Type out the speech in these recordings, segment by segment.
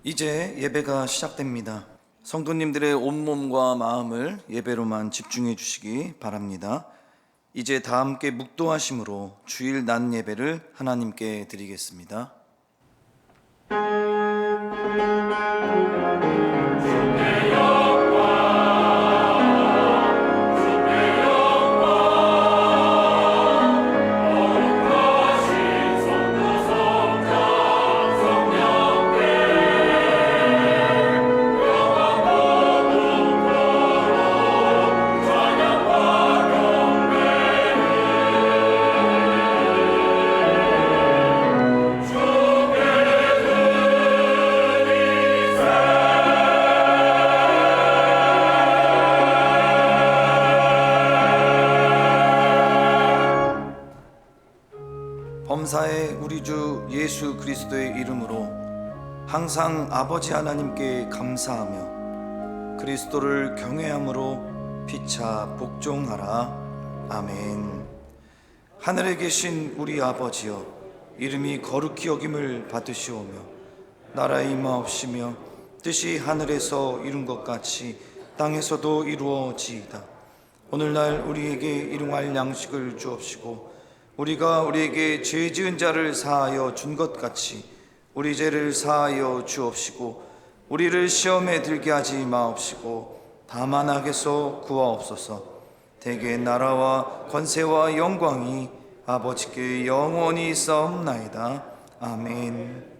이제 예배가 시작됩니다. 성도님들의 온몸과 마음을 예배로만 집중해 주시기 바랍니다. 이제 다 함께 묵도하심으로 주일 낮 예배를 하나님께 드리겠습니다. 범사의 우리 주 예수 그리스도의 이름으로 항상 아버지 하나님께 감사하며 그리스도를 경외함으로 피차 복종하라. 아멘. 하늘에 계신 우리 아버지여, 이름이 거룩히 여김을 받으시오며 나라의 임하옵시며 뜻이 하늘에서 이룬 것 같이 땅에서도 이루어지이다. 오늘날 우리에게 일용할 양식을 주옵시고 우리가 우리에게 죄 지은 자를 사하여 준 것 같이 우리 죄를 사하여 주옵시고 우리를 시험에 들게 하지 마옵시고 다만 악에서 구하옵소서. 대개 나라와 권세와 영광이 아버지께 영원히 있사옵나이다. 아멘.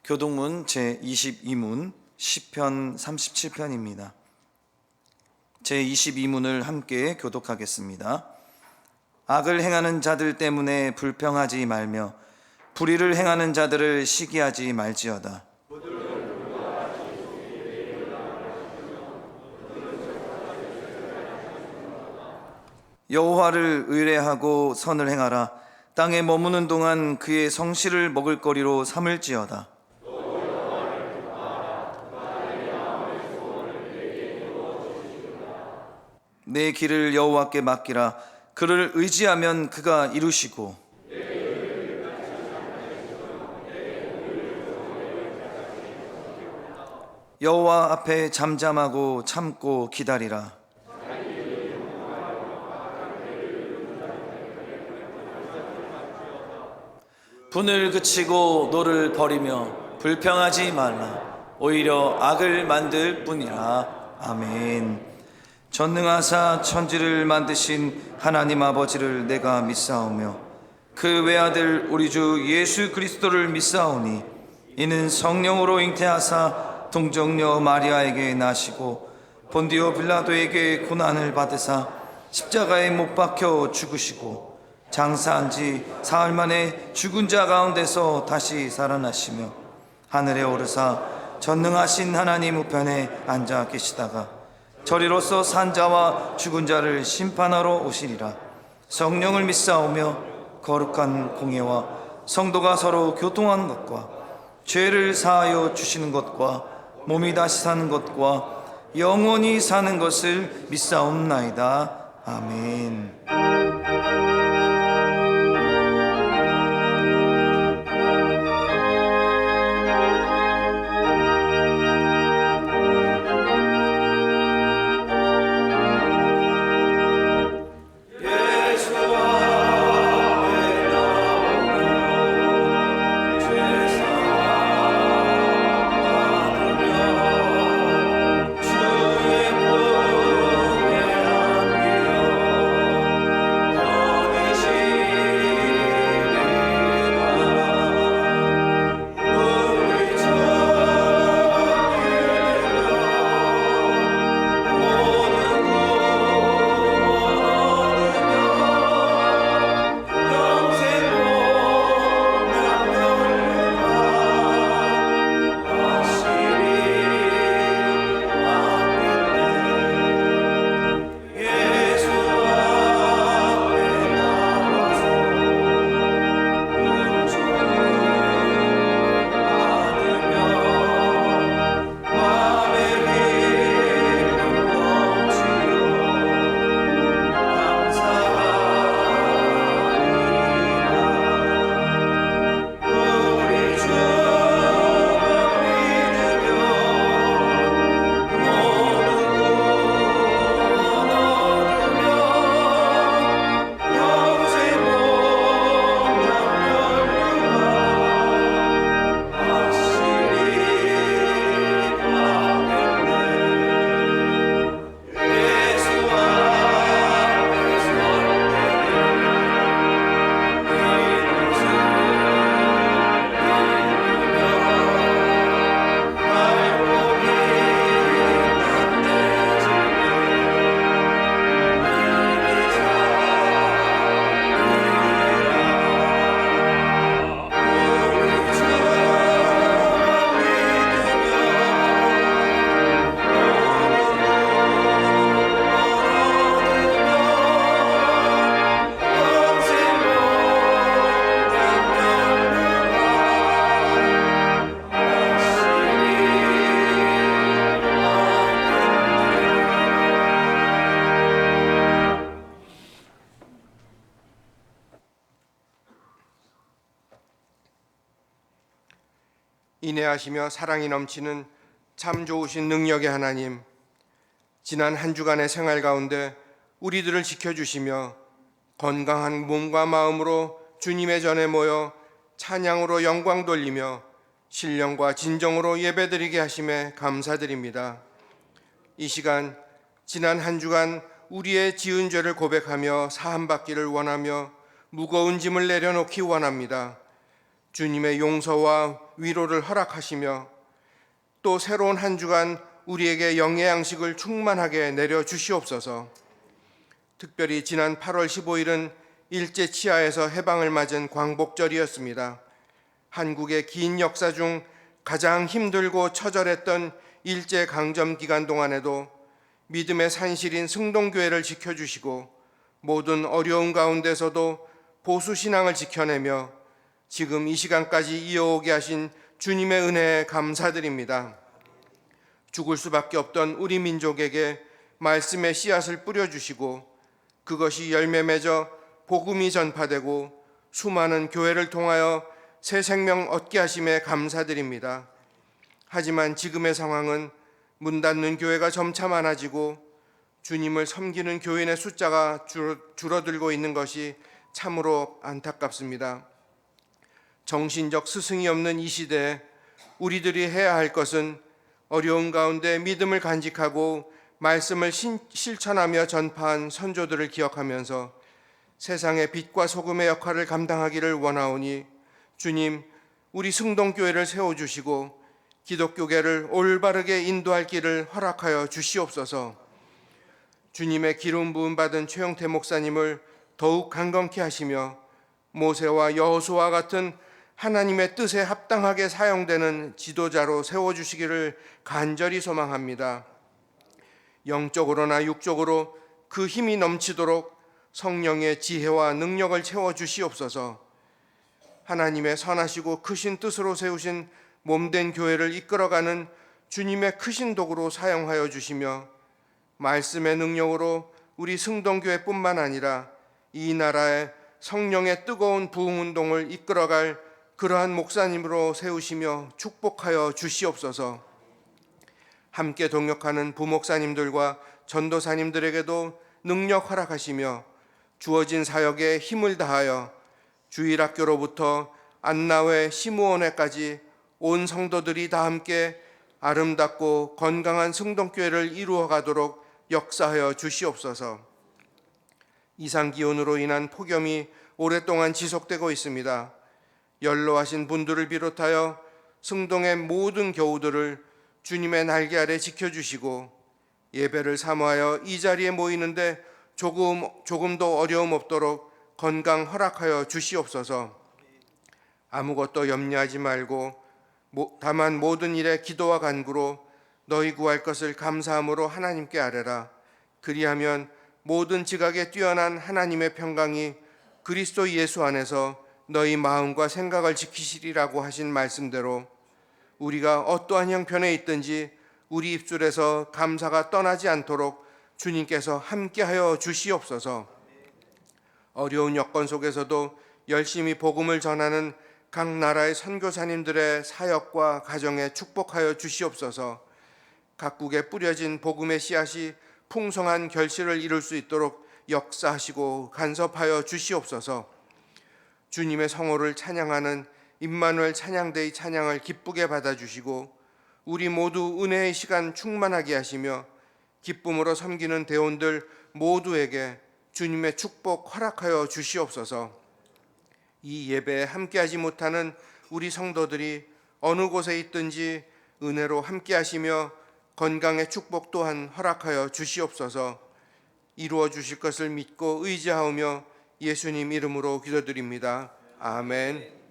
교동문 제22문 시편 37편입니다. 제22문을 함께 교독하겠습니다. 악을 행하는 자들 때문에 불평하지 말며 불의를 행하는 자들을 시기하지 말지어다. 여호와를 의뢰하고 선을 행하라. 땅에 머무는 동안 그의 성실을 먹을거리로 삼을지어다. 내 길을 여호와께 맡기라. 그를 의지하면 그가 이루시고 여호와 앞에 잠잠하고 참고 기다리라. 분을 그치고 노를 버리며 불평하지 말라. 오히려 악을 만들 뿐이라. 아멘. 전능하사 천지를 만드신 하나님 아버지를 내가 믿사오며 그 외아들 우리 주 예수 그리스도를 믿사오니 이는 성령으로 잉태하사 동정녀 마리아에게 나시고 본디오 빌라도에게 고난을 받으사 십자가에 못 박혀 죽으시고 장사한 지 사흘 만에 죽은 자 가운데서 다시 살아나시며 하늘에 오르사 전능하신 하나님 우편에 앉아 계시다가 저리로서 산 자와 죽은 자를 심판하러 오시리라. 성령을 믿사오며 거룩한 공예와 성도가 서로 교통하는 것과 죄를 사하여 주시는 것과 몸이 다시 사는 것과 영원히 사는 것을 믿사옵나이다. 아멘. 인애하시며 사랑이 넘치는 참 좋으신 능력의 하나님, 지난 한 주간의 생활 가운데 우리들을 지켜주시며 건강한 몸과 마음으로 주님의 전에 모여 찬양으로 영광 돌리며 신령과 진정으로 예배드리게 하심에 감사드립니다. 이 시간 지난 한 주간 우리의 지은 죄를 고백하며 사함받기를 원하며 무거운 짐을 내려놓기 원합니다. 주님의 용서와 위로를 허락하시며 또 새로운 한 주간 우리에게 영의 양식을 충만하게 내려주시옵소서. 특별히 지난 8월 15일은 일제 치하에서 해방을 맞은 광복절이었습니다. 한국의 긴 역사 중 가장 힘들고 처절했던 일제 강점 기간 동안에도 믿음의 산실인 승동교회를 지켜주시고 모든 어려움 가운데서도 보수신앙을 지켜내며 지금 이 시간까지 이어오게 하신 주님의 은혜에 감사드립니다. 죽을 수밖에 없던 우리 민족에게 말씀의 씨앗을 뿌려주시고 그것이 열매 맺어 복음이 전파되고 수많은 교회를 통하여 새 생명 얻게 하심에 감사드립니다. 하지만 지금의 상황은 문 닫는 교회가 점차 많아지고 주님을 섬기는 교인의 숫자가 줄어들고 있는 것이 참으로 안타깝습니다. 정신적 스승이 없는 이 시대에 우리들이 해야 할 것은 어려운 가운데 믿음을 간직하고 말씀을 실천하며 전파한 선조들을 기억하면서 세상의 빛과 소금의 역할을 감당하기를 원하오니 주님, 우리 승동교회를 세워주시고 기독교계를 올바르게 인도할 길을 허락하여 주시옵소서. 주님의 기름 부음 받은 최영태 목사님을 더욱 강건케 하시며 모세와 여호수아와 같은 하나님의 뜻에 합당하게 사용되는 지도자로 세워주시기를 간절히 소망합니다. 영적으로나 육적으로 그 힘이 넘치도록 성령의 지혜와 능력을 채워주시옵소서. 하나님의 선하시고 크신 뜻으로 세우신 몸된 교회를 이끌어가는 주님의 크신 도구로 사용하여 주시며 말씀의 능력으로 우리 승동교회뿐만 아니라 이 나라의 성령의 뜨거운 부흥운동을 이끌어갈 그러한 목사님으로 세우시며 축복하여 주시옵소서. 함께 동역하는 부목사님들과 전도사님들에게도 능력 허락하시며 주어진 사역에 힘을 다하여 주일학교로부터 안나회 시무원회까지 온 성도들이 다 함께 아름답고 건강한 승동교회를 이루어가도록 역사하여 주시옵소서. 이상기온으로 인한 폭염이 오랫동안 지속되고 있습니다. 연로하신 분들을 비롯하여 승동의 모든 교우들을 주님의 날개 아래 지켜주시고 예배를 사모하여 이 자리에 모이는데 조금도 어려움 없도록 건강 허락하여 주시옵소서. 아무것도 염려하지 말고 다만 모든 일에 기도와 간구로 너희 구할 것을 감사함으로 하나님께 아뢰라. 그리하면 모든 지각에 뛰어난 하나님의 평강이 그리스도 예수 안에서 너희 마음과 생각을 지키시리라고 하신 말씀대로 우리가 어떠한 형편에 있든지 우리 입술에서 감사가 떠나지 않도록 주님께서 함께하여 주시옵소서. 어려운 여건 속에서도 열심히 복음을 전하는 각 나라의 선교사님들의 사역과 가정에 축복하여 주시옵소서. 각국에 뿌려진 복음의 씨앗이 풍성한 결실을 이룰 수 있도록 역사하시고 간섭하여 주시옵소서. 주님의 성호를 찬양하는 임마누엘 찬양대의 찬양을 기쁘게 받아주시고 우리 모두 은혜의 시간 충만하게 하시며 기쁨으로 섬기는 대원들 모두에게 주님의 축복 허락하여 주시옵소서. 이 예배에 함께하지 못하는 우리 성도들이 어느 곳에 있든지 은혜로 함께하시며 건강의 축복 또한 허락하여 주시옵소서. 이루어 주실 것을 믿고 의지하오며 예수님 이름으로 기도드립니다. 아멘.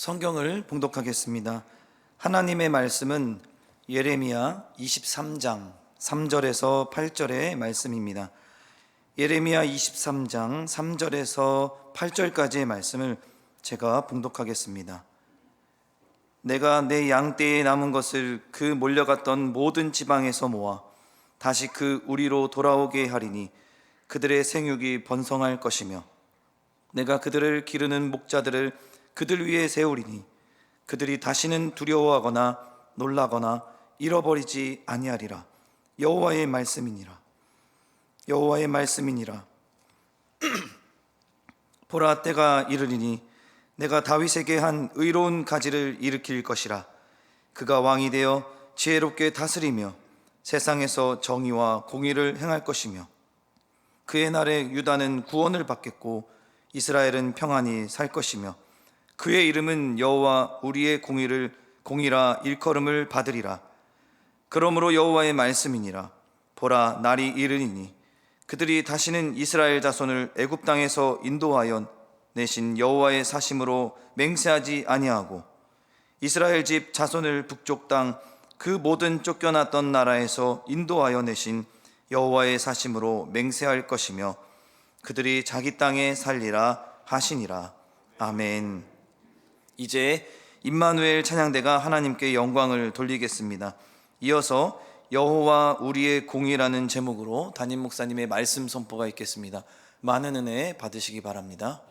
성경을 봉독하겠습니다. 하나님의 말씀은 예레미야 23장 3절에서 8절의 말씀입니다. 예레미야 23장 3절에서 8절까지의 말씀을 제가 봉독하겠습니다. 내가 내 양떼에 남은 것을 그 몰려갔던 모든 지방에서 모아 다시 그 우리로 돌아오게 하리니 그들의 생육이 번성할 것이며 내가 그들을 기르는 목자들을 그들 위에 세우리니 그들이 다시는 두려워하거나 놀라거나 잃어버리지 아니하리라. 여호와의 말씀이니라. 여호와의 말씀이니라. 보라, 때가 이르리니 내가 다윗에게 한 의로운 가지를 일으킬 것이라. 그가 왕이 되어 지혜롭게 다스리며 세상에서 정의와 공의를 행할 것이며 그의 날에 유다는 구원을 받겠고 이스라엘은 평안히 살 것이며 그의 이름은 여호와 우리의 공의라 일컬음을 받으리라. 그러므로 여호와의 말씀이니라. 보라, 날이 이르리니 그들이 다시는 이스라엘 자손을 애굽 땅에서 인도하여 내신 여호와의 사심으로 맹세하지 아니하고 이스라엘 집 자손을 북쪽 땅 그 모든 쫓겨났던 나라에서 인도하여 내신 여호와의 사심으로 맹세할 것이며 그들이 자기 땅에 살리라 하시니라. 아멘. 이제 임마누엘 찬양대가 하나님께 영광을 돌리겠습니다. 이어서 여호와 우리의 공이라는 제목으로 담임 목사님의 말씀 선포가 있겠습니다. 많은 은혜 받으시기 바랍니다.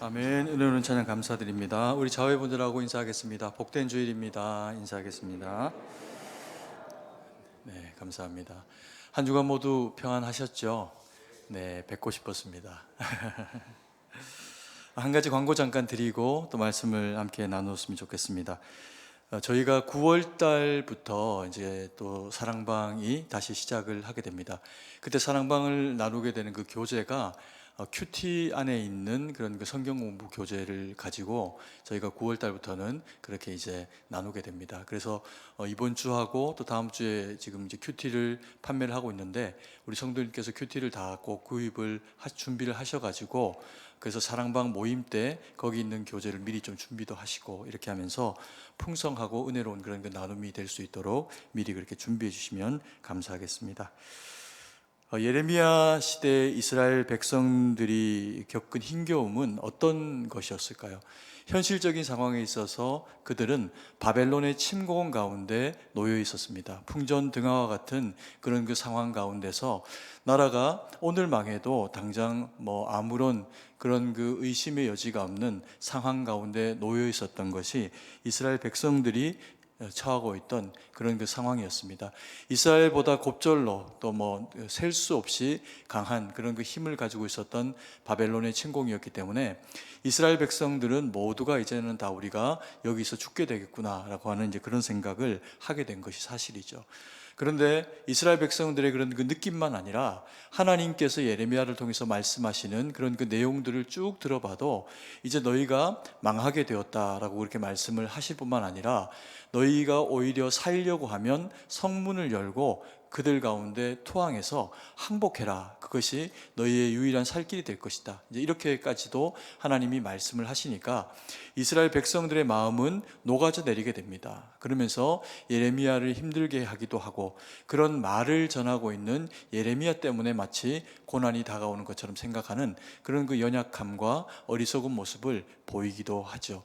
아멘. 은혜로운 찬양 감사드립니다. 우리 자회분들하고 인사하겠습니다. 복된 주일입니다. 인사하겠습니다. 네, 감사합니다. 한 주간 모두 평안하셨죠? 네, 뵙고 싶었습니다. 한 가지 광고 잠깐 드리고 또 말씀을 함께 나누었으면 좋겠습니다. 저희가 9월 달부터 이제 또 사랑방이 다시 시작을 하게 됩니다. 그때 사랑방을 나누게 되는 그 교재가 큐티 안에 있는 그런 그 성경 공부 교재를 가지고 저희가 9월 달부터는 그렇게 이제 나누게 됩니다. 그래서 이번 주하고 또 다음 주에 지금 이제 큐티를 판매를 하고 있는데 우리 성도님께서 큐티를 다 꼭 구입을 준비를 하셔가지고 그래서 사랑방 모임 때 거기 있는 교재를 미리 좀 준비도 하시고 이렇게 하면서 풍성하고 은혜로운 그런 그 나눔이 될 수 있도록 미리 그렇게 준비해 주시면 감사하겠습니다. 예레미야 시대 이스라엘 백성들이 겪은 힘겨움은 어떤 것이었을까요? 현실적인 상황에 있어서 그들은 바벨론의 침공 가운데 놓여 있었습니다. 풍전등화와 같은 그런 그 상황 가운데서 나라가 오늘 망해도 당장 아무런 그런 그 의심의 여지가 없는 상황 가운데 놓여 있었던 것이 이스라엘 백성들이 처하고 있던 그런 그 상황이었습니다. 이스라엘보다 곱절로 또 셀 수 없이 강한 그런 그 힘을 가지고 있었던 바벨론의 침공이었기 때문에 이스라엘 백성들은 모두가 이제는 다 우리가 여기서 죽게 되겠구나라고 하는 이제 그런 생각을 하게 된 것이 사실이죠. 그런데 이스라엘 백성들의 그런 그 느낌만 아니라 하나님께서 예레미야를 통해서 말씀하시는 그런 그 내용들을 쭉 들어봐도 이제 너희가 망하게 되었다라고 그렇게 말씀을 하실 뿐만 아니라 너희가 오히려 살려고 하면 성문을 열고 그들 가운데 투항해서 항복해라. 그것이 너희의 유일한 살 길이 될 것이다. 이제 이렇게까지도 하나님이 말씀을 하시니까 이스라엘 백성들의 마음은 녹아져 내리게 됩니다. 그러면서 예레미야를 힘들게 하기도 하고 그런 말을 전하고 있는 예레미야 때문에 마치 고난이 다가오는 것처럼 생각하는 그런 그 연약함과 어리석은 모습을 보이기도 하죠.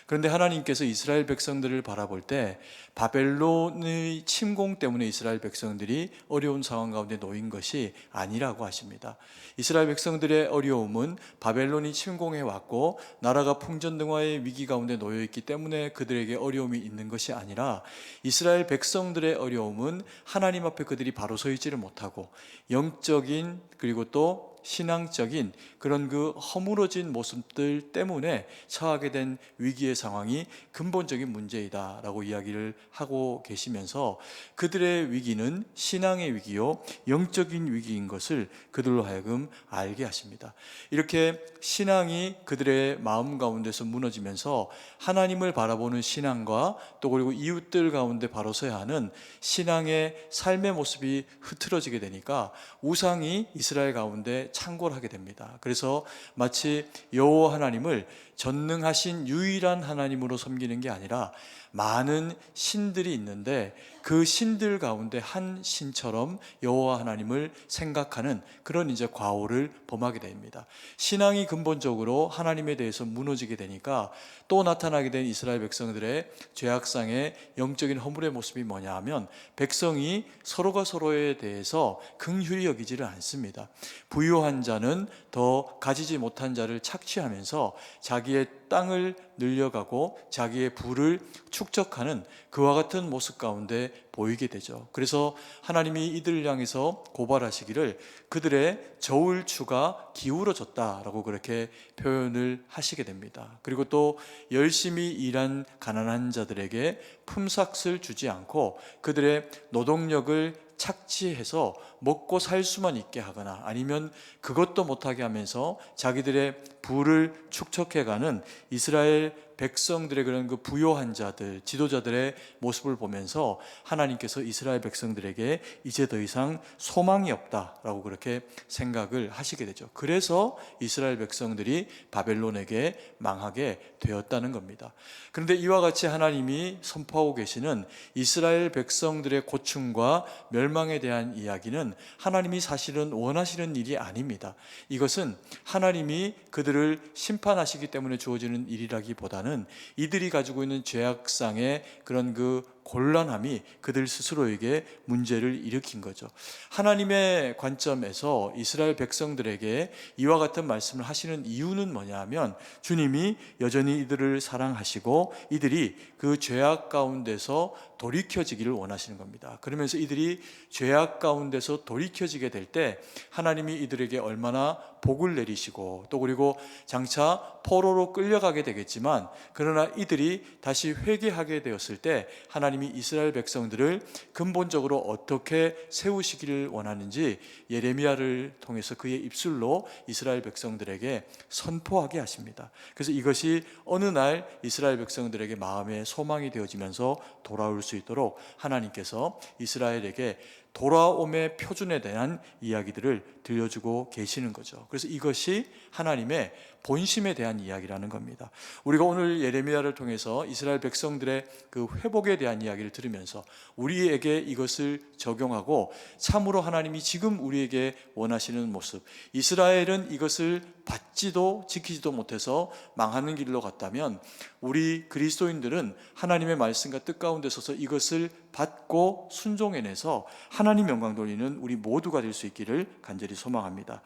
그런데 하나님께서 이스라엘 백성들을 바라볼 때 바벨론의 침공 때문에 이스라엘 백성들이 어려운 상황 가운데 놓인 것이 아니라고 하십니다. 이스라엘 백성들의 어려움은 바벨론이 침공해 왔고 나라가 풍전등화의 위기 가운데 놓여 있기 때문에 그들에게 어려움이 있는 것이 아니라 이스라엘 백성들의 어려움은 하나님 앞에 그들이 바로 서 있지를 못하고 영적인 그리고 또 신앙적인 그런 그 허물어진 모습들 때문에 처하게 된 위기의 상황이 근본적인 문제이다라고 이야기를 하고 계시면서 그들의 위기는 신앙의 위기요 영적인 위기인 것을 그들로 하여금 알게 하십니다. 이렇게 신앙이 그들의 마음 가운데서 무너지면서 하나님을 바라보는 신앙과 또 그리고 이웃들 가운데 바로 서야 하는 신앙의 삶의 모습이 흐트러지게 되니까 우상이 이스라엘 가운데 창궐하게 됩니다. 그래서 마치 여호와 하나님을 전능하신 유일한 하나님으로 섬기는 게 아니라 많은 신들이 있는데 그 신들 가운데 한 신처럼 여호와 하나님을 생각하는 그런 이제 과오를 범하게 됩니다. 신앙이 근본적으로 하나님에 대해서 무너지게 되니까 또 나타나게 된 이스라엘 백성들의 죄악상의 영적인 허물의 모습이 뭐냐 하면 백성이 서로가 서로에 대해서 긍휼히 여기지를 않습니다. 부유한 자는 더 가지지 못한 자를 착취하면서 자기의 땅을 늘려가고 자기의 부를 축적하는 그와 같은 모습 가운데 보이게 되죠. 그래서 하나님이 이들을 향해서 고발하시기를 그들의 저울추가 기울어졌다라고 그렇게 표현을 하시게 됩니다. 그리고 또 열심히 일한 가난한 자들에게 품삯을 주지 않고 그들의 노동력을 착취해서 먹고 살 수만 있게 하거나 아니면 그것도 못하게 하면서 자기들의 부를 축적해가는 이스라엘 백성들의 그런 그 부요한 자들, 지도자들의 모습을 보면서 하나님께서 이스라엘 백성들에게 이제 더 이상 소망이 없다라고 그렇게 생각을 하시게 되죠. 그래서 이스라엘 백성들이 바벨론에게 망하게 되었다는 겁니다. 그런데 이와 같이 하나님이 선포하고 계시는 이스라엘 백성들의 고충과 멸망에 대한 이야기는 하나님이 사실은 원하시는 일이 아닙니다. 이것은 하나님이 그들을 심판하시기 때문에 주어지는 일이라기보다는 이들이 가지고 있는 죄악상의 그런 그 곤란함이 그들 스스로에게 문제를 일으킨 거죠. 하나님의 관점에서 이스라엘 백성들에게 이와 같은 말씀을 하시는 이유는 뭐냐 하면 주님이 여전히 이들을 사랑하시고 이들이 그 죄악 가운데서 돌이켜지기를 원하시는 겁니다. 그러면서 이들이 죄악 가운데서 돌이켜지게 될 때 하나님이 이들에게 얼마나 복을 내리시고 또 그리고 장차 포로로 끌려가게 되겠지만 그러나 이들이 다시 회개하게 되었을 때 하나님이 이스라엘 백성들을 근본적으로 어떻게 세우시기를 원하는지 예레미야를 통해서 그의 입술로 이스라엘 백성들에게 선포하게 하십니다. 그래서 이것이 어느 날 이스라엘 백성들에게 마음의 소망이 되어지면서 돌아올 수 있도록 하나님께서 이스라엘에게 돌아옴의 표준에 대한 이야기들을 들려주고 계시는 거죠. 그래서 이것이 하나님의 본심에 대한 이야기라는 겁니다. 우리가 오늘 예레미야를 통해서 이스라엘 백성들의 그 회복에 대한 이야기를 들으면서 우리에게 이것을 적용하고 참으로 하나님이 지금 우리에게 원하시는 모습, 이스라엘은 이것을 받지도 지키지도 못해서 망하는 길로 갔다면 우리 그리스도인들은 하나님의 말씀과 뜻 가운데 서서 이것을 받고 순종해내서 하나님 영광 돌리는 우리 모두가 될 수 있기를 간절히 소망합니다.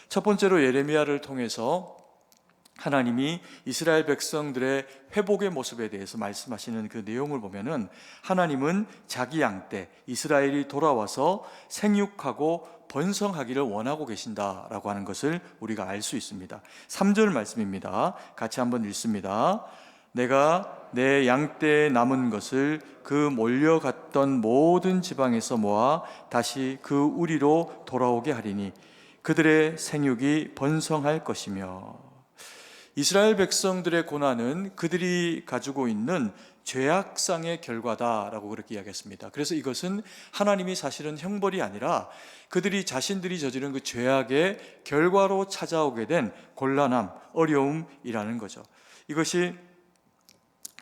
첫 번째로 예레미야를 통해서 하나님이 이스라엘 백성들의 회복의 모습에 대해서 말씀하시는 그 내용을 보면은 하나님은 자기 양떼 이스라엘이 돌아와서 생육하고 번성하기를 원하고 계신다라고 하는 것을 우리가 알 수 있습니다. 3절 말씀입니다. 같이 한번 읽습니다. 내가 내 양떼에 남은 것을 그 몰려갔던 모든 지방에서 모아 다시 그 우리로 돌아오게 하리니 그들의 생육이 번성할 것이며. 이스라엘 백성들의 고난은 그들이 가지고 있는 죄악상의 결과다라고 그렇게 이야기했습니다. 그래서 이것은 하나님이 사실은 형벌이 아니라 그들이 자신들이 저지른 그 죄악의 결과로 찾아오게 된 곤란함, 어려움이라는 거죠. 이것이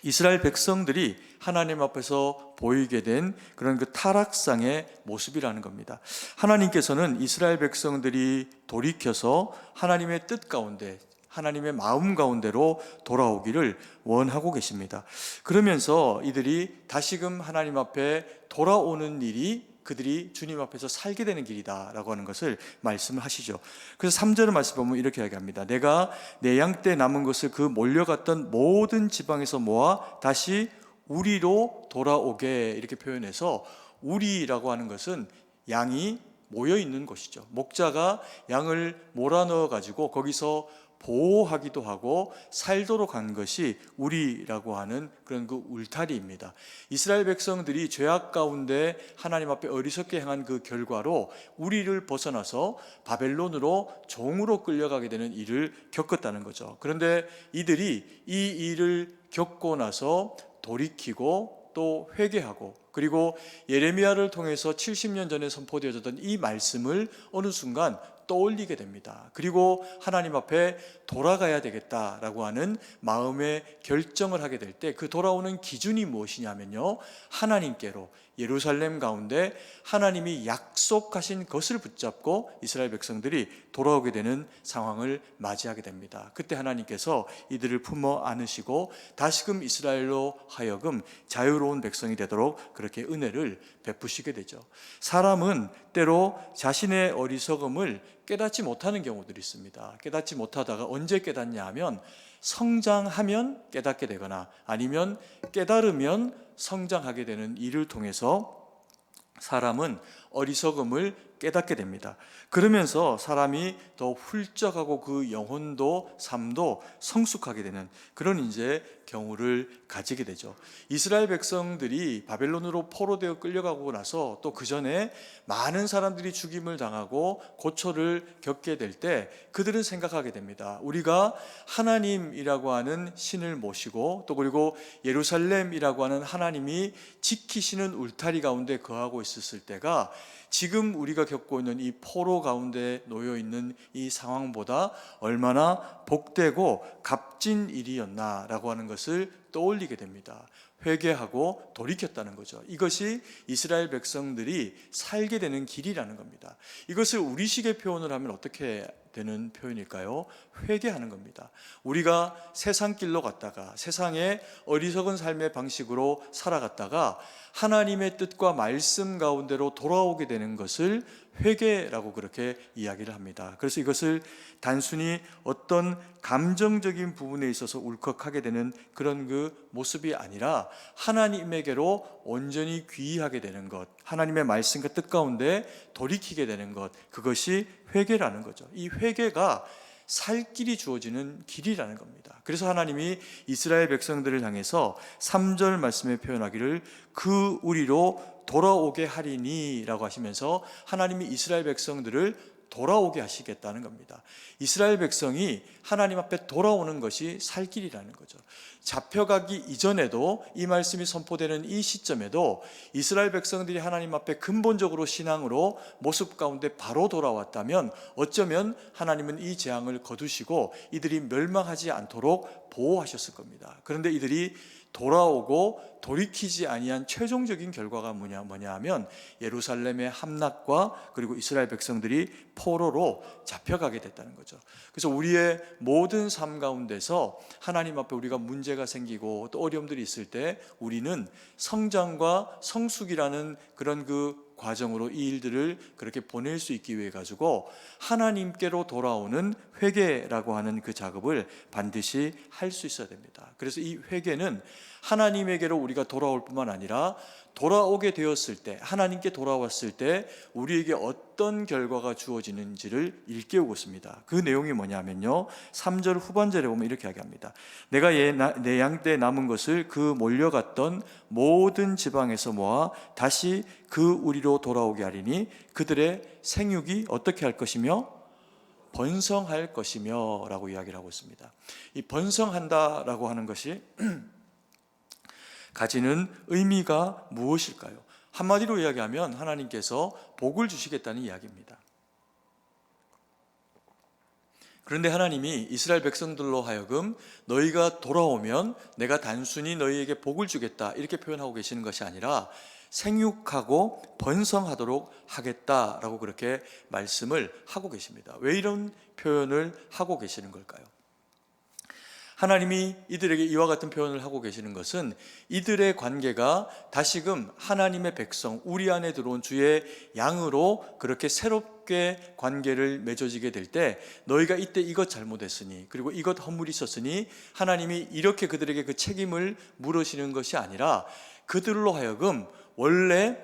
이스라엘 백성들이 하나님 앞에서 보이게 된 그런 그 타락상의 모습이라는 겁니다. 하나님께서는 이스라엘 백성들이 돌이켜서 하나님의 뜻 가운데 하나님의 마음 가운데로 돌아오기를 원하고 계십니다. 그러면서 이들이 다시금 하나님 앞에 돌아오는 일이 그들이 주님 앞에서 살게 되는 길이다라고 하는 것을 말씀을 하시죠. 그래서 3절 말씀 보면 이렇게 이야기합니다. 내가 내 양떼 남은 것을 그 몰려갔던 모든 지방에서 모아 다시 우리로 돌아오게 이렇게 표현해서 우리라고 하는 것은 양이 모여 있는 곳이죠. 목자가 양을 몰아넣어 가지고 거기서 보호하기도 하고 살도록 한 것이 우리라고 하는 그런 그 울타리입니다. 이스라엘 백성들이 죄악 가운데 하나님 앞에 어리석게 행한 그 결과로 우리를 벗어나서 바벨론으로 종으로 끌려가게 되는 일을 겪었다는 거죠. 그런데 이들이 이 일을 겪고 나서 돌이키고 또 회개하고 그리고 예레미야를 통해서 70년 전에 선포되어졌던 이 말씀을 어느 순간 떠올리게 됩니다. 그리고 하나님 앞에 돌아가야 되겠다라고 하는 마음의 결정을 하게 될 때 그 돌아오는 기준이 무엇이냐면요, 하나님께로 예루살렘 가운데 하나님이 약속하신 것을 붙잡고 이스라엘 백성들이 돌아오게 되는 상황을 맞이하게 됩니다. 그때 하나님께서 이들을 품어 안으시고 다시금 이스라엘로 하여금 자유로운 백성이 되도록 그렇게 은혜를 베푸시게 되죠. 사람은 때로 자신의 어리석음을 깨닫지 못하는 경우들이 있습니다. 깨닫지 못하다가 언제 깨닫냐 하면 성장하면 깨닫게 되거나 아니면 깨달으면 성장하게 되는 일을 통해서 사람은 어리석음을 깨닫게 됩니다. 그러면서 사람이 더 훌쩍하고 그 영혼도 삶도 성숙하게 되는 그런 이제 경우를 가지게 되죠. 이스라엘 백성들이 바벨론으로 포로되어 끌려가고 나서 또 그 전에 많은 사람들이 죽임을 당하고 고초를 겪게 될 때 그들은 생각하게 됩니다. 우리가 하나님이라고 하는 신을 모시고 또 그리고 예루살렘이라고 하는 하나님이 지키시는 울타리 가운데 거하고 있었을 때가 지금 우리가 겪고 있는 이 포로 가운데 놓여 있는 이 상황보다 얼마나 복되고 값진 일이었나라고 하는 것을 떠올리게 됩니다. 회개하고 돌이켰다는 거죠. 이것이 이스라엘 백성들이 살게 되는 길이라는 겁니다. 이것을 우리식의 표현을 하면 어떻게 되는 표현일까요? 회개하는 겁니다. 우리가 세상 길로 갔다가 세상의 어리석은 삶의 방식으로 살아갔다가 하나님의 뜻과 말씀 가운데로 돌아오게 되는 것을 회개라고 그렇게 이야기를 합니다. 그래서 이것을 단순히 어떤 감정적인 부분에 있어서 울컥하게 되는 그런 그 모습이 아니라 하나님에게로 온전히 귀의하게 되는 것, 하나님의 말씀과 뜻 가운데 돌이키게 되는 것, 그것이 회개라는 거죠. 이 회개가 살 길이 주어지는 길이라는 겁니다. 그래서 하나님이 이스라엘 백성들을 향해서 3절 말씀에 표현하기를 그 우리로 돌아오게 하리니 라고 하시면서 하나님이 이스라엘 백성들을 돌아오게 하시겠다는 겁니다. 이스라엘 백성이 하나님 앞에 돌아오는 것이 살 길이라는 거죠. 잡혀가기 이전에도 이 말씀이 선포되는 이 시점에도 이스라엘 백성들이 하나님 앞에 근본적으로 신앙으로 모습 가운데 바로 돌아왔다면 어쩌면 하나님은 이 재앙을 거두시고 이들이 멸망하지 않도록 보호하셨을 겁니다. 그런데 이들이 돌아오고 돌이키지 아니한 최종적인 결과가 뭐냐 하면 예루살렘의 함락과 그리고 이스라엘 백성들이 포로로 잡혀가게 됐다는 거죠. 그래서 우리의 모든 삶 가운데서 하나님 앞에 우리가 문제가 생기고 또 어려움들이 있을 때 우리는 성장과 성숙이라는 그런 그 과정으로 이 일들을 그렇게 보낼 수 있기 위해 가지고 하나님께로 돌아오는 회개라고 하는 그 작업을 반드시 할 수 있어야 됩니다. 그래서 이 회개는 하나님에게로 우리가 돌아올 뿐만 아니라 돌아오게 되었을 때, 하나님께 돌아왔을 때 우리에게 어떤 결과가 주어지는지를 일깨우고 있습니다. 그 내용이 뭐냐면요, 3절 후반절에 보면 이렇게 이야기합니다. 내가 내 양 때 남은 것을 그 몰려갔던 모든 지방에서 모아 다시 그 우리로 돌아오게 하리니 그들의 생육이 어떻게 할 것이며 번성할 것이며 라고 이야기를 하고 있습니다. 이 번성한다라고 하는 것이 가지는 의미가 무엇일까요? 한마디로 이야기하면 하나님께서 복을 주시겠다는 이야기입니다. 그런데 하나님이 이스라엘 백성들로 하여금 너희가 돌아오면 내가 단순히 너희에게 복을 주겠다 이렇게 표현하고 계시는 것이 아니라 생육하고 번성하도록 하겠다라고 그렇게 말씀을 하고 계십니다. 왜 이런 표현을 하고 계시는 걸까요? 하나님이 이들에게 이와 같은 표현을 하고 계시는 것은 이들의 관계가 다시금 하나님의 백성, 우리 안에 들어온 주의 양으로 그렇게 새롭게 관계를 맺어지게 될 때 너희가 이때 이것 잘못했으니 그리고 이것 허물이 있었으니 하나님이 이렇게 그들에게 그 책임을 물으시는 것이 아니라 그들로 하여금 원래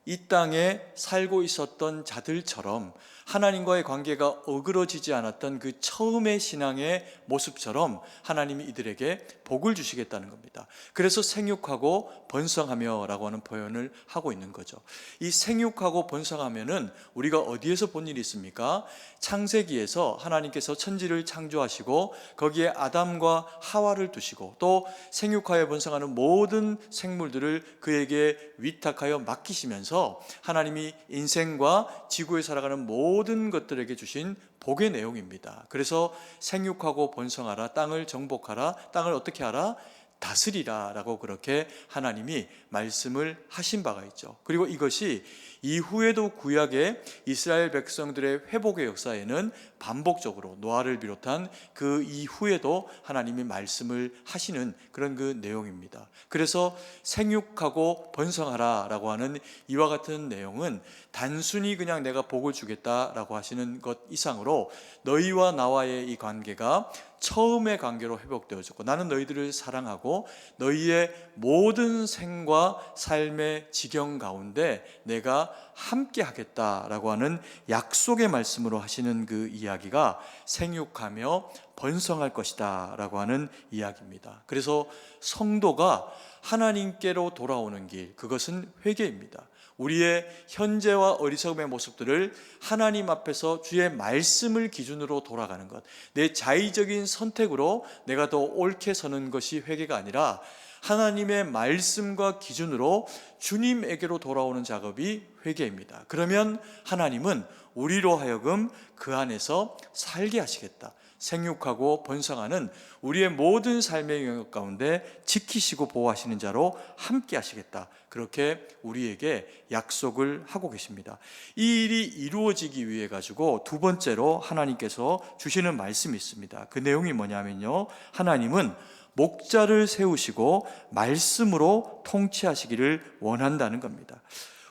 이 땅에 살고 있었던 자들처럼 하나님과의 관계가 어그러지지 않았던 그 처음의 신앙의 모습처럼 하나님이 이들에게 복을 주시겠다는 겁니다. 그래서 생육하고 번성하며 라고 하는 표현을 하고 있는 거죠. 이 생육하고 번성하면은 우리가 어디에서 본 일이 있습니까? 창세기에서 하나님께서 천지를 창조하시고 거기에 아담과 하와를 두시고 또 생육하여 번성하는 모든 생물들을 그에게 위탁하여 맡기시면서 하나님이 인생과 지구에 살아가는 모든 것들에게 주신 복의 내용입니다. 그래서 생육하고 번성하라, 땅을 정복하라, 땅을 어떻게 하라? 다스리라 라고 그렇게 하나님이 말씀을 하신 바가 있죠. 그리고 이것이 이후에도 구약의 이스라엘 백성들의 회복의 역사에는 반복적으로 노아를 비롯한 그 이후에도 하나님이 말씀을 하시는 그런 그 내용입니다. 그래서 생육하고 번성하라 라고 하는 이와 같은 내용은 단순히 그냥 내가 복을 주겠다라고 하시는 것 이상으로 너희와 나와의 이 관계가 처음의 관계로 회복되어졌고 나는 너희들을 사랑하고 너희의 모든 생과 삶의 지경 가운데 내가 함께 하겠다라고 하는 약속의 말씀으로 하시는 그 이야기가 생육하며 번성할 것이다 라고 하는 이야기입니다. 그래서 성도가 하나님께로 돌아오는 길, 그것은 회개입니다. 우리의 현재와 어리석음의 모습들을 하나님 앞에서 주의 말씀을 기준으로 돌아가는 것, 내 자의적인 선택으로 내가 더 옳게 서는 것이 회개가 아니라 하나님의 말씀과 기준으로 주님에게로 돌아오는 작업이 회개입니다. 그러면 하나님은 우리로 하여금 그 안에서 살게 하시겠다, 생육하고 번성하는 우리의 모든 삶의 영역 가운데 지키시고 보호하시는 자로 함께 하시겠다. 그렇게 우리에게 약속을 하고 계십니다. 이 일이 이루어지기 위해 가지고 두 번째로 하나님께서 주시는 말씀이 있습니다. 그 내용이 뭐냐면요, 하나님은 목자를 세우시고 말씀으로 통치하시기를 원한다는 겁니다.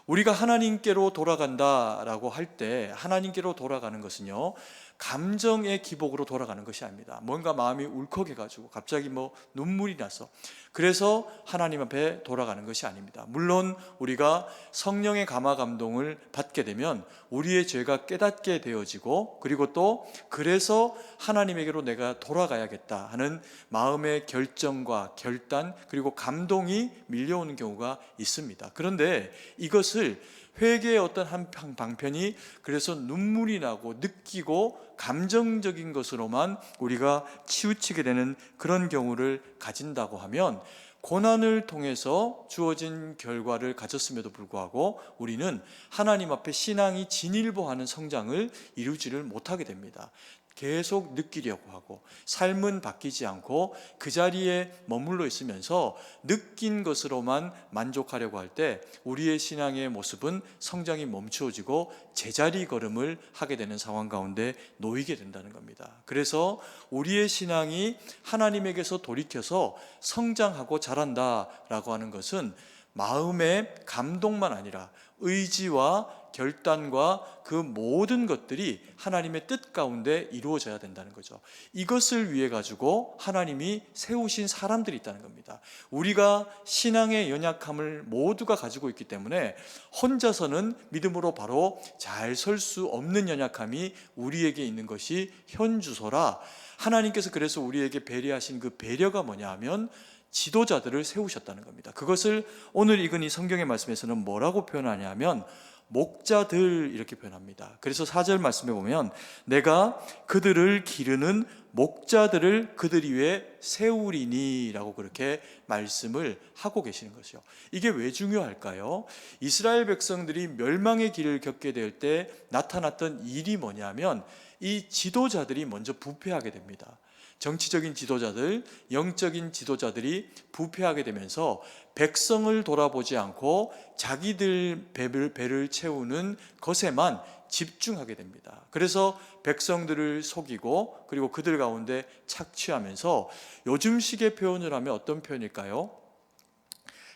우리가 하나님께로 돌아간다라고 할 때 하나님께로 돌아가는 것은요, 감정의 기복으로 돌아가는 것이 아닙니다. 뭔가 마음이 울컥해가지고 갑자기 눈물이 나서 그래서 하나님 앞에 돌아가는 것이 아닙니다. 물론 우리가 성령의 감화 감동을 받게 되면 우리의 죄가 깨닫게 되어지고, 그리고 또 그래서 하나님에게로 내가 돌아가야겠다 하는 마음의 결정과 결단, 그리고 감동이 밀려오는 경우가 있습니다. 그런데 이것을 회개의 어떤 한 방편이 그래서 눈물이 나고 느끼고 감정적인 것으로만 우리가 치우치게 되는 그런 경우를 가진다고 하면, 고난을 통해서 주어진 결과를 가졌음에도 불구하고 우리는 하나님 앞에 신앙이 진일보하는 성장을 이루지를 못하게 됩니다. 계속 느끼려고 하고 삶은 바뀌지 않고 그 자리에 머물러 있으면서 느낀 것으로만 만족하려고 할 때 우리의 신앙의 모습은 성장이 멈추어지고 제자리 걸음을 하게 되는 상황 가운데 놓이게 된다는 겁니다. 그래서 우리의 신앙이 하나님에게서 돌이켜서 성장하고 자란다라고 하는 것은 마음의 감동만 아니라 의지와 결단과 그 모든 것들이 하나님의 뜻 가운데 이루어져야 된다는 거죠. 이것을 위해 가지고 하나님이 세우신 사람들이 있다는 겁니다. 우리가 신앙의 연약함을 모두가 가지고 있기 때문에 혼자서는 믿음으로 바로 잘 설 수 없는 연약함이 우리에게 있는 것이 현주소라, 하나님께서 그래서 우리에게 배려하신 그 배려가 뭐냐 하면 지도자들을 세우셨다는 겁니다. 그것을 오늘 읽은 이 성경의 말씀에서는 뭐라고 표현하냐면 목자들 이렇게 표현합니다. 그래서 4절 말씀에 보면 내가 그들을 기르는 목자들을 그들 위에 세우리니 라고 그렇게 말씀을 하고 계시는 것이죠. 이게 왜 중요할까요? 이스라엘 백성들이 멸망의 길을 겪게 될 때 나타났던 일이 뭐냐면 이 지도자들이 먼저 부패하게 됩니다. 정치적인 지도자들, 영적인 지도자들이 부패하게 되면서 백성을 돌아보지 않고 자기들 배를 채우는 것에만 집중하게 됩니다. 그래서 백성들을 속이고 그리고 그들 가운데 착취하면서 요즘식의 표현을 하면 어떤 표현일까요?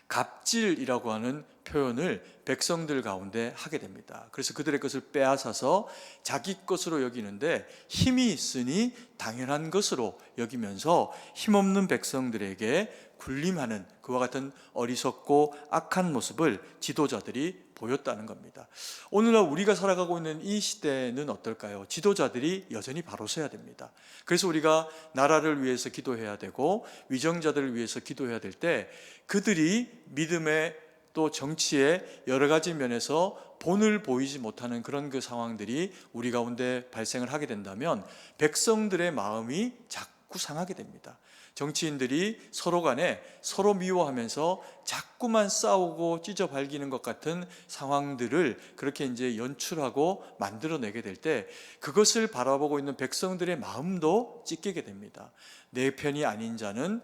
갑질이라고 하는 표현을 백성들 가운데 하게 됩니다. 그래서 그들의 것을 빼앗아서 자기 것으로 여기는데 힘이 있으니 당연한 것으로 여기면서 힘없는 백성들에게 군림하는 그와 같은 어리석고 악한 모습을 지도자들이 보였다는 겁니다. 오늘날 우리가 살아가고 있는 이 시대는 어떨까요? 지도자들이 여전히 바로 서야 됩니다. 그래서 우리가 나라를 위해서 기도해야 되고 위정자들을 위해서 기도해야 될 때 그들이 믿음의 또 정치의 여러 가지 면에서 본을 보이지 못하는 그런 그 상황들이 우리 가운데 발생을 하게 된다면 백성들의 마음이 자꾸 상하게 됩니다. 정치인들이 서로 간에 서로 미워하면서 자꾸만 싸우고 찢어발기는 것 같은 상황들을 그렇게 이제 연출하고 만들어내게 될 때 그것을 바라보고 있는 백성들의 마음도 찢기게 됩니다. 내 편이 아닌 자는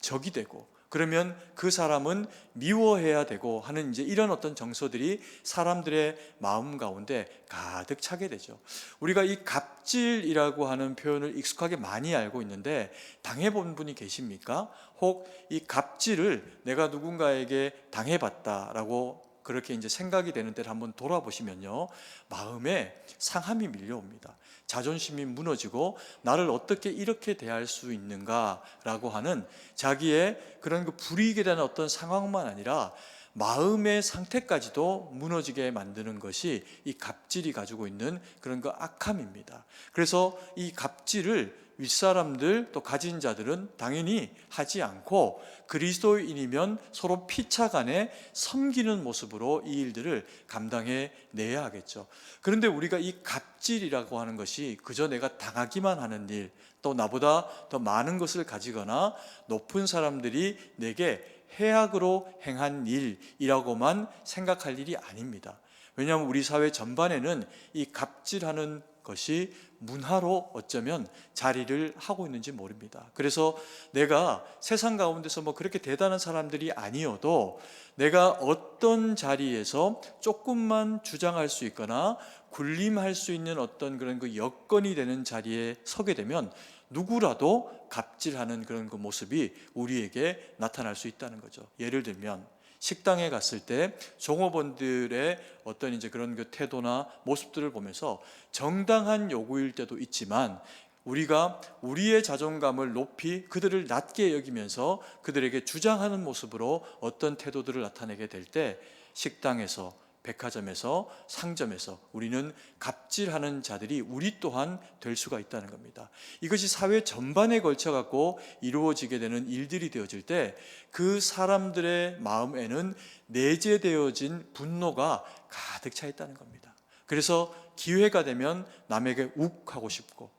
적이 되고 그러면 그 사람은 미워해야 되고 하는 이제 이런 어떤 정서들이 사람들의 마음 가운데 가득 차게 되죠. 우리가 이 갑질이라고 하는 표현을 익숙하게 많이 알고 있는데 당해본 분이 계십니까? 혹 이 갑질을 내가 누군가에게 당해봤다라고 그렇게 이제 생각이 되는 때를 한번 돌아보시면요, 마음에 상함이 밀려옵니다. 자존심이 무너지고 나를 어떻게 이렇게 대할 수 있는가라고 하는 자기의 그런 그 불이익에 대한 어떤 상황만 아니라 마음의 상태까지도 무너지게 만드는 것이 이 갑질이 가지고 있는 그런 그 악함입니다. 그래서 이 갑질을 윗사람들 또 가진 자들은 당연히 하지 않고 그리스도인이면 서로 피차간에 섬기는 모습으로 이 일들을 감당해 내야 하겠죠. 그런데 우리가 이 갑질이라고 하는 것이 그저 내가 당하기만 하는 일, 또 나보다 더 많은 것을 가지거나 높은 사람들이 내게 해악으로 행한 일이라고만 생각할 일이 아닙니다. 왜냐하면 우리 사회 전반에는 이 갑질하는 것이 문화로 어쩌면 자리를 하고 있는지 모릅니다. 그래서 내가 세상 가운데서 뭐 그렇게 대단한 사람들이 아니어도 내가 어떤 자리에서 조금만 주장할 수 있거나 군림할 수 있는 어떤 그런 그 여건이 되는 자리에 서게 되면 누구라도 갑질하는 그런 그 모습이 우리에게 나타날 수 있다는 거죠. 예를 들면 식당에 갔을 때 종업원들의 어떤 이제 그런 그 태도나 모습들을 보면서 정당한 요구일 때도 있지만 우리가 우리의 자존감을 높이 그들을 낮게 여기면서 그들에게 주장하는 모습으로 어떤 태도들을 나타내게 될 때 식당에서, 백화점에서, 상점에서 우리는 갑질하는 자들이 우리 또한 될 수가 있다는 겁니다. 이것이 사회 전반에 걸쳐 갖고 이루어지게 되는 일들이 되어질 때 그 사람들의 마음에는 내재되어진 분노가 가득 차 있다는 겁니다. 그래서 기회가 되면 남에게 욱하고 싶고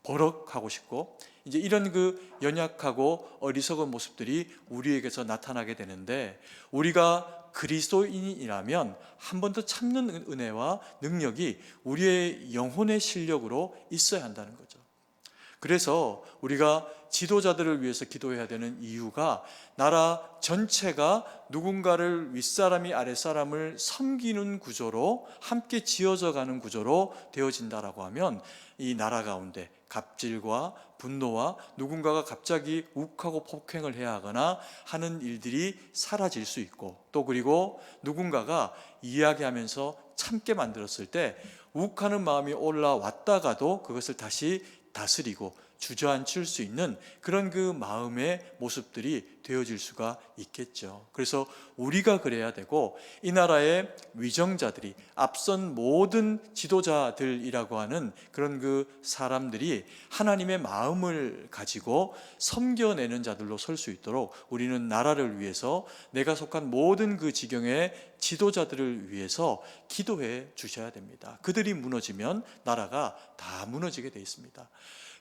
버럭하고 싶고 이제 이런 그 연약하고 어리석은 모습들이 우리에게서 나타나게 되는데, 우리가 그리스도인이라면 한 번 더 참는 은혜와 능력이 우리의 영혼의 실력으로 있어야 한다는 거죠. 그래서 우리가 지도자들을 위해서 기도해야 되는 이유가 나라 전체가 누군가를 윗사람이 아랫사람을 섬기는 구조로 함께 지어져 가는 구조로 되어진다라고 하면 이 나라 가운데 갑질과 분노와 누군가가 갑자기 욱하고 폭행을 해야 하거나 하는 일들이 사라질 수 있고, 또 그리고 누군가가 이야기하면서 참게 만들었을 때 욱하는 마음이 올라왔다가도 그것을 다시 다스리고 주저앉힐 수 있는 그런 그 마음의 모습들이 되어질 수가 있겠죠. 그래서 우리가 그래야 되고, 이 나라의 위정자들이, 앞선 모든 지도자들이라고 하는 그런 그 사람들이 하나님의 마음을 가지고 섬겨내는 자들로 설 수 있도록 우리는 나라를 위해서, 내가 속한 모든 그 지경의 지도자들을 위해서 기도해 주셔야 됩니다. 그들이 무너지면 나라가 다 무너지게 돼 있습니다.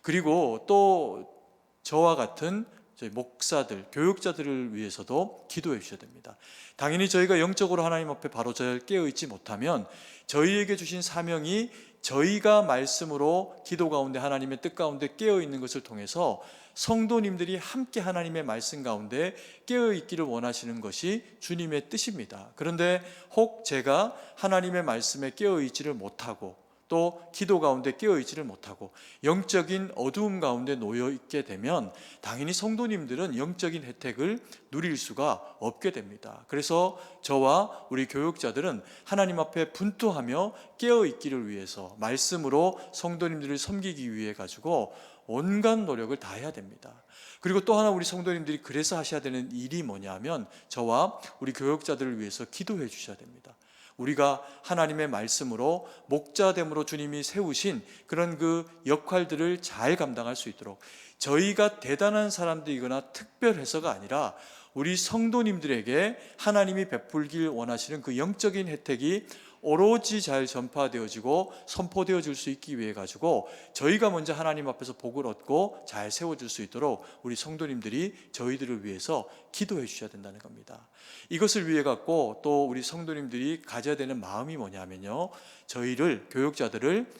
그리고 또 저와 같은 저희 목사들, 교육자들을 위해서도 기도해 주셔야 됩니다. 당연히 저희가 영적으로 하나님 앞에 바로 잘 깨어있지 못하면 저희에게 주신 사명이 저희가 말씀으로 기도 가운데 하나님의 뜻 가운데 깨어있는 것을 통해서 성도님들이 함께 하나님의 말씀 가운데 깨어있기를 원하시는 것이 주님의 뜻입니다. 그런데 혹 제가 하나님의 말씀에 깨어있지를 못하고 또 기도 가운데 깨어있지를 못하고 영적인 어두움 가운데 놓여있게 되면 당연히 성도님들은 영적인 혜택을 누릴 수가 없게 됩니다. 그래서 저와 우리 교육자들은 하나님 앞에 분투하며 깨어있기를 위해서 말씀으로 성도님들을 섬기기 위해 가지고 온갖 노력을 다해야 됩니다. 그리고 또 하나 우리 성도님들이 그래서 하셔야 되는 일이 뭐냐면 저와 우리 교육자들을 위해서 기도해 주셔야 됩니다. 우리가 하나님의 말씀으로 목자됨으로 주님이 세우신 그런 그 역할들을 잘 감당할 수 있도록, 저희가 대단한 사람들이거나 특별해서가 아니라 우리 성도님들에게 하나님이 베풀길 원하시는 그 영적인 혜택이 오로지 잘 전파되어지고 선포되어질 수 있기 위해 가지고 저희가 먼저 하나님 앞에서 복을 얻고 잘 세워질 수 있도록 우리 성도님들이 저희들을 위해서 기도해 주셔야 된다는 겁니다. 이것을 위해 갖고 또 우리 성도님들이 가져야 되는 마음이 뭐냐면요, 저희를, 교육자들을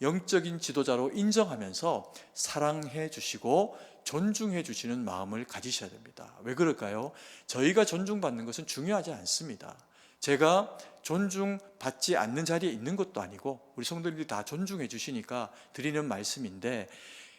영적인 지도자로 인정하면서 사랑해 주시고 존중해 주시는 마음을 가지셔야 됩니다. 왜 그럴까요? 저희가 존중받는 것은 중요하지 않습니다. 제가 존중받지 않는 자리에 있는 것도 아니고 우리 성도님들이 다 존중해 주시니까 드리는 말씀인데,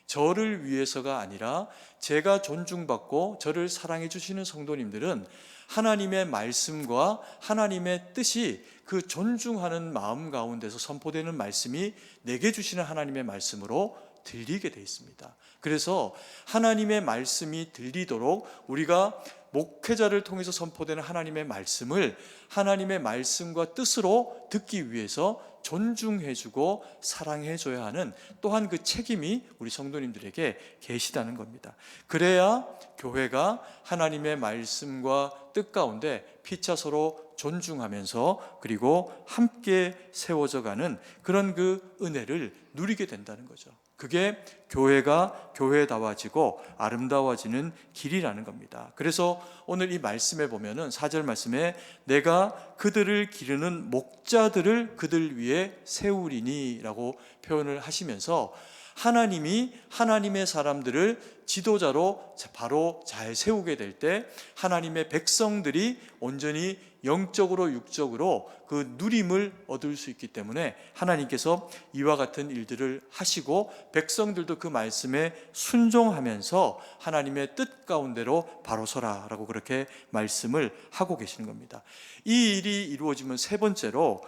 저를 위해서가 아니라 제가 존중받고 저를 사랑해 주시는 성도님들은 하나님의 말씀과 하나님의 뜻이 그 존중하는 마음 가운데서 선포되는 말씀이 내게 주시는 하나님의 말씀으로 들리게 돼 있습니다. 그래서 하나님의 말씀이 들리도록 우리가 목회자를 통해서 선포되는 하나님의 말씀을 하나님의 말씀과 뜻으로 듣기 위해서 존중해주고 사랑해줘야 하는 또한 그 책임이 우리 성도님들에게 계시다는 겁니다. 그래야 교회가 하나님의 말씀과 뜻 가운데 피차 서로 존중하면서 그리고 함께 세워져 가는 그런 그 은혜를 누리게 된다는 거죠. 그게 교회가 교회다워지고 아름다워지는 길이라는 겁니다. 그래서 오늘 이 말씀에 보면은 4절 말씀에 내가 그들을 기르는 목자들을 그들 위에 세우리니 라고 표현을 하시면서 하나님이 하나님의 사람들을 지도자로 바로 잘 세우게 될 때 하나님의 백성들이 온전히 영적으로 육적으로 그 누림을 얻을 수 있기 때문에 하나님께서 이와 같은 일들을 하시고 백성들도 그 말씀에 순종하면서 하나님의 뜻 가운데로 바로 서라라고 그렇게 말씀을 하고 계시는 겁니다. 이 일이 이루어지면 세 번째로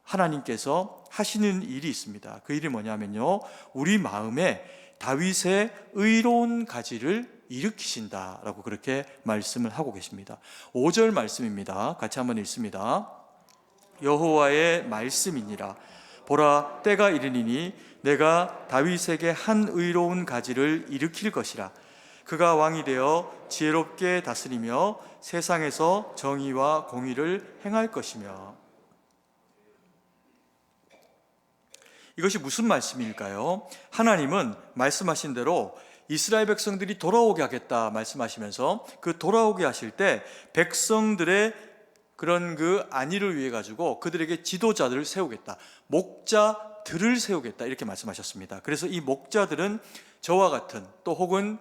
하나님께서 하시는 일이 있습니다. 그 일이 뭐냐면요, 우리 마음에 다윗의 의로운 가지를 일으키신다라고 그렇게 말씀을 하고 계십니다. 5절 말씀입니다. 같이 한번 읽습니다. 여호와의 말씀이니라. 보라, 때가 이르니니 내가 다윗에게 한 의로운 가지를 일으킬 것이라. 그가 왕이 되어 지혜롭게 다스리며 세상에서 정의와 공의를 행할 것이며. 이것이 무슨 말씀일까요? 하나님은 말씀하신 대로 이스라엘 백성들이 돌아오게 하겠다 말씀하시면서 그 돌아오게 하실 때 백성들의 그런 그 안위를 위해 가지고 그들에게 지도자들을 세우겠다, 목자들을 세우겠다 이렇게 말씀하셨습니다. 그래서 이 목자들은 저와 같은 또 혹은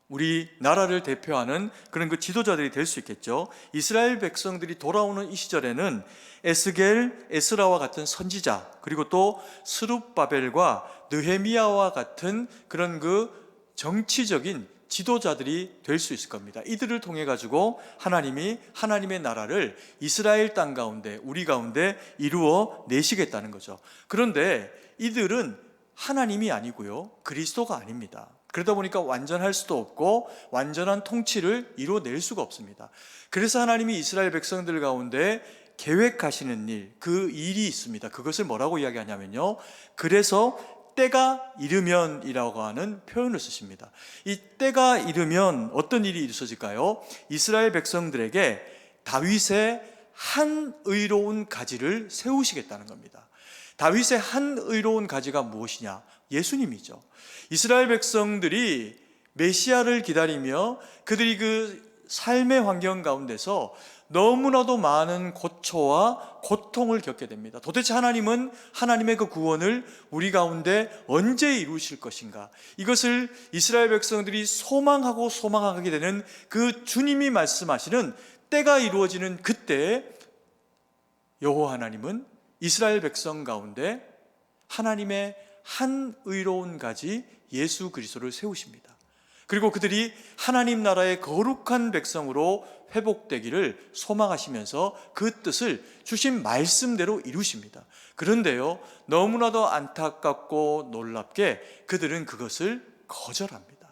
우리 나라를 대표하는 그런 그 지도자들이 될 수 있겠죠. 이스라엘 백성들이 돌아오는 이 시절에는 에스겔, 에스라와 같은 선지자, 그리고 또 스룹바벨과 느헤미야와 같은 그런 그 정치적인 지도자들이 될 수 있을 겁니다. 이들을 통해 가지고 하나님이 하나님의 나라를 이스라엘 땅 가운데, 우리 가운데 이루어 내시겠다는 거죠. 그런데 이들은 하나님이 아니고요, 그리스도가 아닙니다. 그러다 보니까 완전할 수도 없고 완전한 통치를 이루어낼 수가 없습니다. 그래서 하나님이 이스라엘 백성들 가운데 계획하시는 일, 그 일이 있습니다. 그것을 뭐라고 이야기하냐면요, 그래서 때가 이르면이라고 하는 표현을 쓰십니다. 이 때가 이르면 어떤 일이 있어질까요? 이스라엘 백성들에게 다윗의 한 의로운 가지를 세우시겠다는 겁니다. 다윗의 한 의로운 가지가 무엇이냐? 예수님이죠. 이스라엘 백성들이 메시아를 기다리며 그들이 그 삶의 환경 가운데서 너무나도 많은 고초와 고통을 겪게 됩니다. 도대체 하나님은 하나님의 그 구원을 우리 가운데 언제 이루실 것인가? 이것을 이스라엘 백성들이 소망하고 소망하게 되는 그 주님이 말씀하시는 때가 이루어지는 그때 여호와 하나님은 이스라엘 백성 가운데 하나님의 한 의로운 가지 예수 그리스도를 세우십니다. 그리고 그들이 하나님 나라의 거룩한 백성으로 회복되기를 소망하시면서 그 뜻을 주신 말씀대로 이루십니다. 그런데요, 너무나도 안타깝고 놀랍게 그들은 그것을 거절합니다.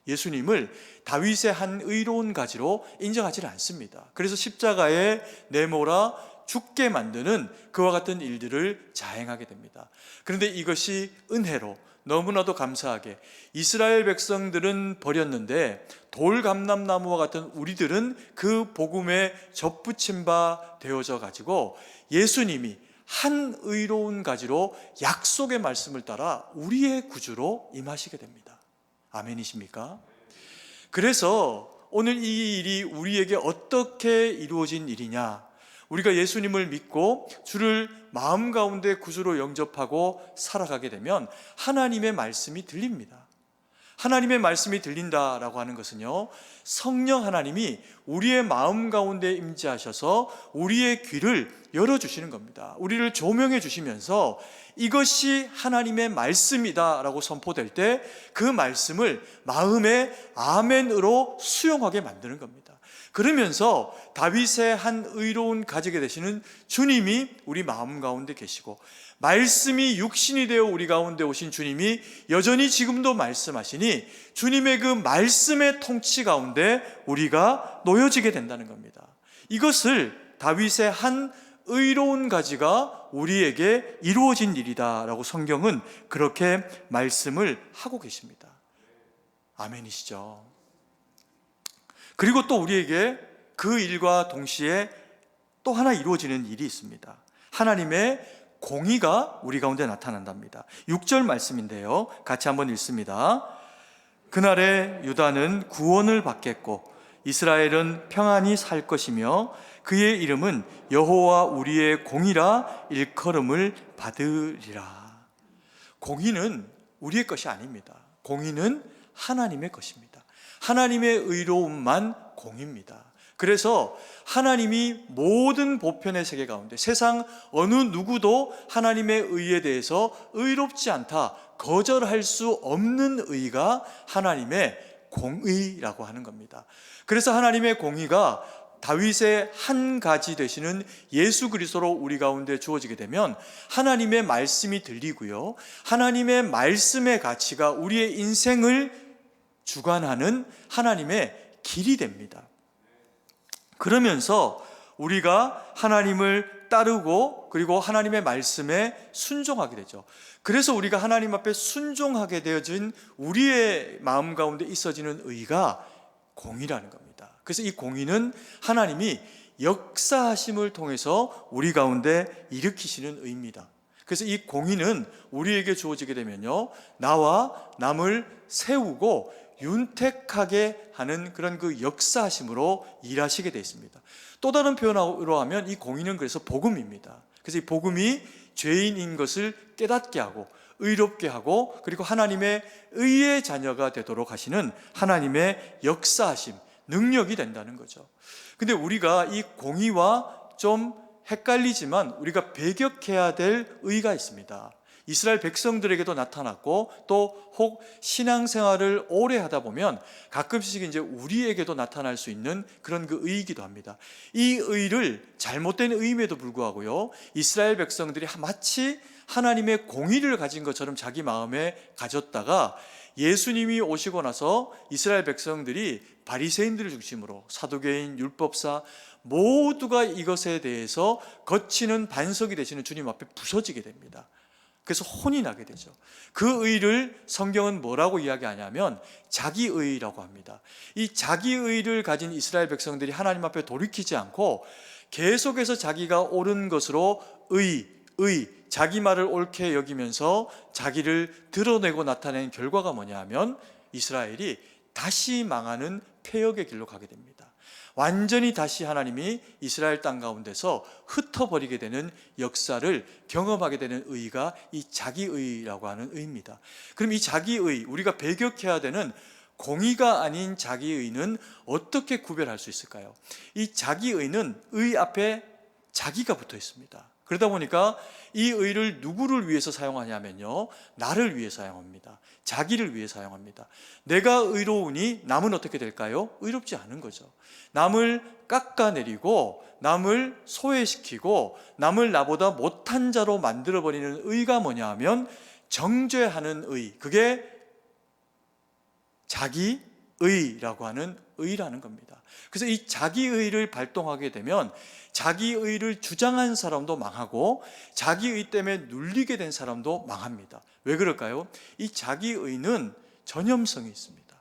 예수님을 다윗의 한 의로운 가지로 인정하지 않습니다. 그래서 십자가에 내몰아 죽게 만드는 그와 같은 일들을 자행하게 됩니다. 그런데 이것이 은혜로 너무나도 감사하게 이스라엘 백성들은 버렸는데 돌감람나무와 같은 우리들은 그 복음에 접붙임 바 되어져 가지고 예수님이 한 의로운 가지로 약속의 말씀을 따라 우리의 구주로 임하시게 됩니다. 아멘이십니까? 그래서 오늘 이 일이 우리에게 어떻게 이루어진 일이냐? 우리가 예수님을 믿고 주를 마음 가운데 구주로 영접하고 살아가게 되면 하나님의 말씀이 들립니다. 하나님의 말씀이 들린다라고 하는 것은요, 성령 하나님이 우리의 마음 가운데 임재하셔서 우리의 귀를 열어주시는 겁니다. 우리를 조명해 주시면서 이것이 하나님의 말씀이다라고 선포될 때 그 말씀을 마음의 아멘으로 수용하게 만드는 겁니다. 그러면서 다윗의 한 의로운 가지게 되시는 주님이 우리 마음 가운데 계시고 말씀이 육신이 되어 우리 가운데 오신 주님이 여전히 지금도 말씀하시니 주님의 그 말씀의 통치 가운데 우리가 놓여지게 된다는 겁니다. 이것을 다윗의 한 의로운 가지가 우리에게 이루어진 일이다라고 성경은 그렇게 말씀을 하고 계십니다. 아멘이시죠? 그리고 또 우리에게 그 일과 동시에 또 하나 이루어지는 일이 있습니다. 하나님의 공의가 우리 가운데 나타난답니다. 6절 말씀인데요, 같이 한번 읽습니다. 그날에 유다는 구원을 받겠고 이스라엘은 평안히 살 것이며 그의 이름은 여호와 우리의 공의라 일컬음을 받으리라. 공의는 우리의 것이 아닙니다. 공의는 하나님의 것입니다. 하나님의 의로움만 공의입니다. 그래서 하나님이 모든 보편의 세계 가운데 세상 어느 누구도 하나님의 의에 대해서 의롭지 않다, 거절할 수 없는 의가 하나님의 공의라고 하는 겁니다. 그래서 하나님의 공의가 다윗의 한 가지 되시는 예수 그리스도로 우리 가운데 주어지게 되면 하나님의 말씀이 들리고요, 하나님의 말씀의 가치가 우리의 인생을 주관하는 하나님의 길이 됩니다. 그러면서 우리가 하나님을 따르고 그리고 하나님의 말씀에 순종하게 되죠. 그래서 우리가 하나님 앞에 순종하게 되어진 우리의 마음 가운데 있어지는 의가 공의라는 겁니다. 그래서 이 공의는 하나님이 역사하심을 통해서 우리 가운데 일으키시는 의입니다. 그래서 이 공의는 우리에게 주어지게 되면요, 나와 남을 세우고 윤택하게 하는 그런 그 역사하심으로 일하시게 되어 있습니다. 또 다른 표현으로 하면 이 공의는 그래서 복음입니다. 그래서 이 복음이 죄인인 것을 깨닫게 하고 의롭게 하고 그리고 하나님의 의의 자녀가 되도록 하시는 하나님의 역사하심, 능력이 된다는 거죠. 근데 우리가 이 공의와 좀 헷갈리지만 우리가 배격해야 될 의가 있습니다. 이스라엘 백성들에게도 나타났고 또 혹 신앙생활을 오래 하다 보면 가끔씩 이제 우리에게도 나타날 수 있는 그런 그 의이기도 합니다. 이 의를 잘못된 의임에도 불구하고요, 이스라엘 백성들이 마치 하나님의 공의를 가진 것처럼 자기 마음에 가졌다가 예수님이 오시고 나서 이스라엘 백성들이 바리새인들을 중심으로 사두개인, 율법사 모두가 이것에 대해서 거치는 반석이 되시는 주님 앞에 부서지게 됩니다. 그래서 혼이 나게 되죠. 그 의를 성경은 뭐라고 이야기하냐면 자기의라고 합니다. 이 자기의를 가진 이스라엘 백성들이 하나님 앞에 돌이키지 않고 계속해서 자기가 옳은 것으로 자기 말을 옳게 여기면서 자기를 드러내고 나타낸 결과가 뭐냐 하면 이스라엘이 다시 망하는 패역의 길로 가게 됩니다. 완전히 다시 하나님이 이스라엘 땅 가운데서 흩어버리게 되는 역사를 경험하게 되는 의가 이 자기의라고 하는 의입니다. 그럼 이 자기의, 우리가 배격해야 되는 공의가 아닌 자기의는 어떻게 구별할 수 있을까요? 이 자기의는 의 앞에 자기가 붙어 있습니다. 그러다 보니까 이 의를 누구를 위해서 사용하냐면요, 나를 위해 사용합니다. 자기를 위해 사용합니다. 내가 의로우니 남은 어떻게 될까요? 의롭지 않은 거죠. 남을 깎아내리고 남을 소외시키고 남을 나보다 못한 자로 만들어버리는 의가 뭐냐 하면 정죄하는 의, 그게 자기의라고 하는 의라는 겁니다. 그래서 이 자기의를 발동하게 되면 자기의를 주장한 사람도 망하고 자기의 때문에 눌리게 된 사람도 망합니다. 왜 그럴까요? 이 자기의는 전염성이 있습니다.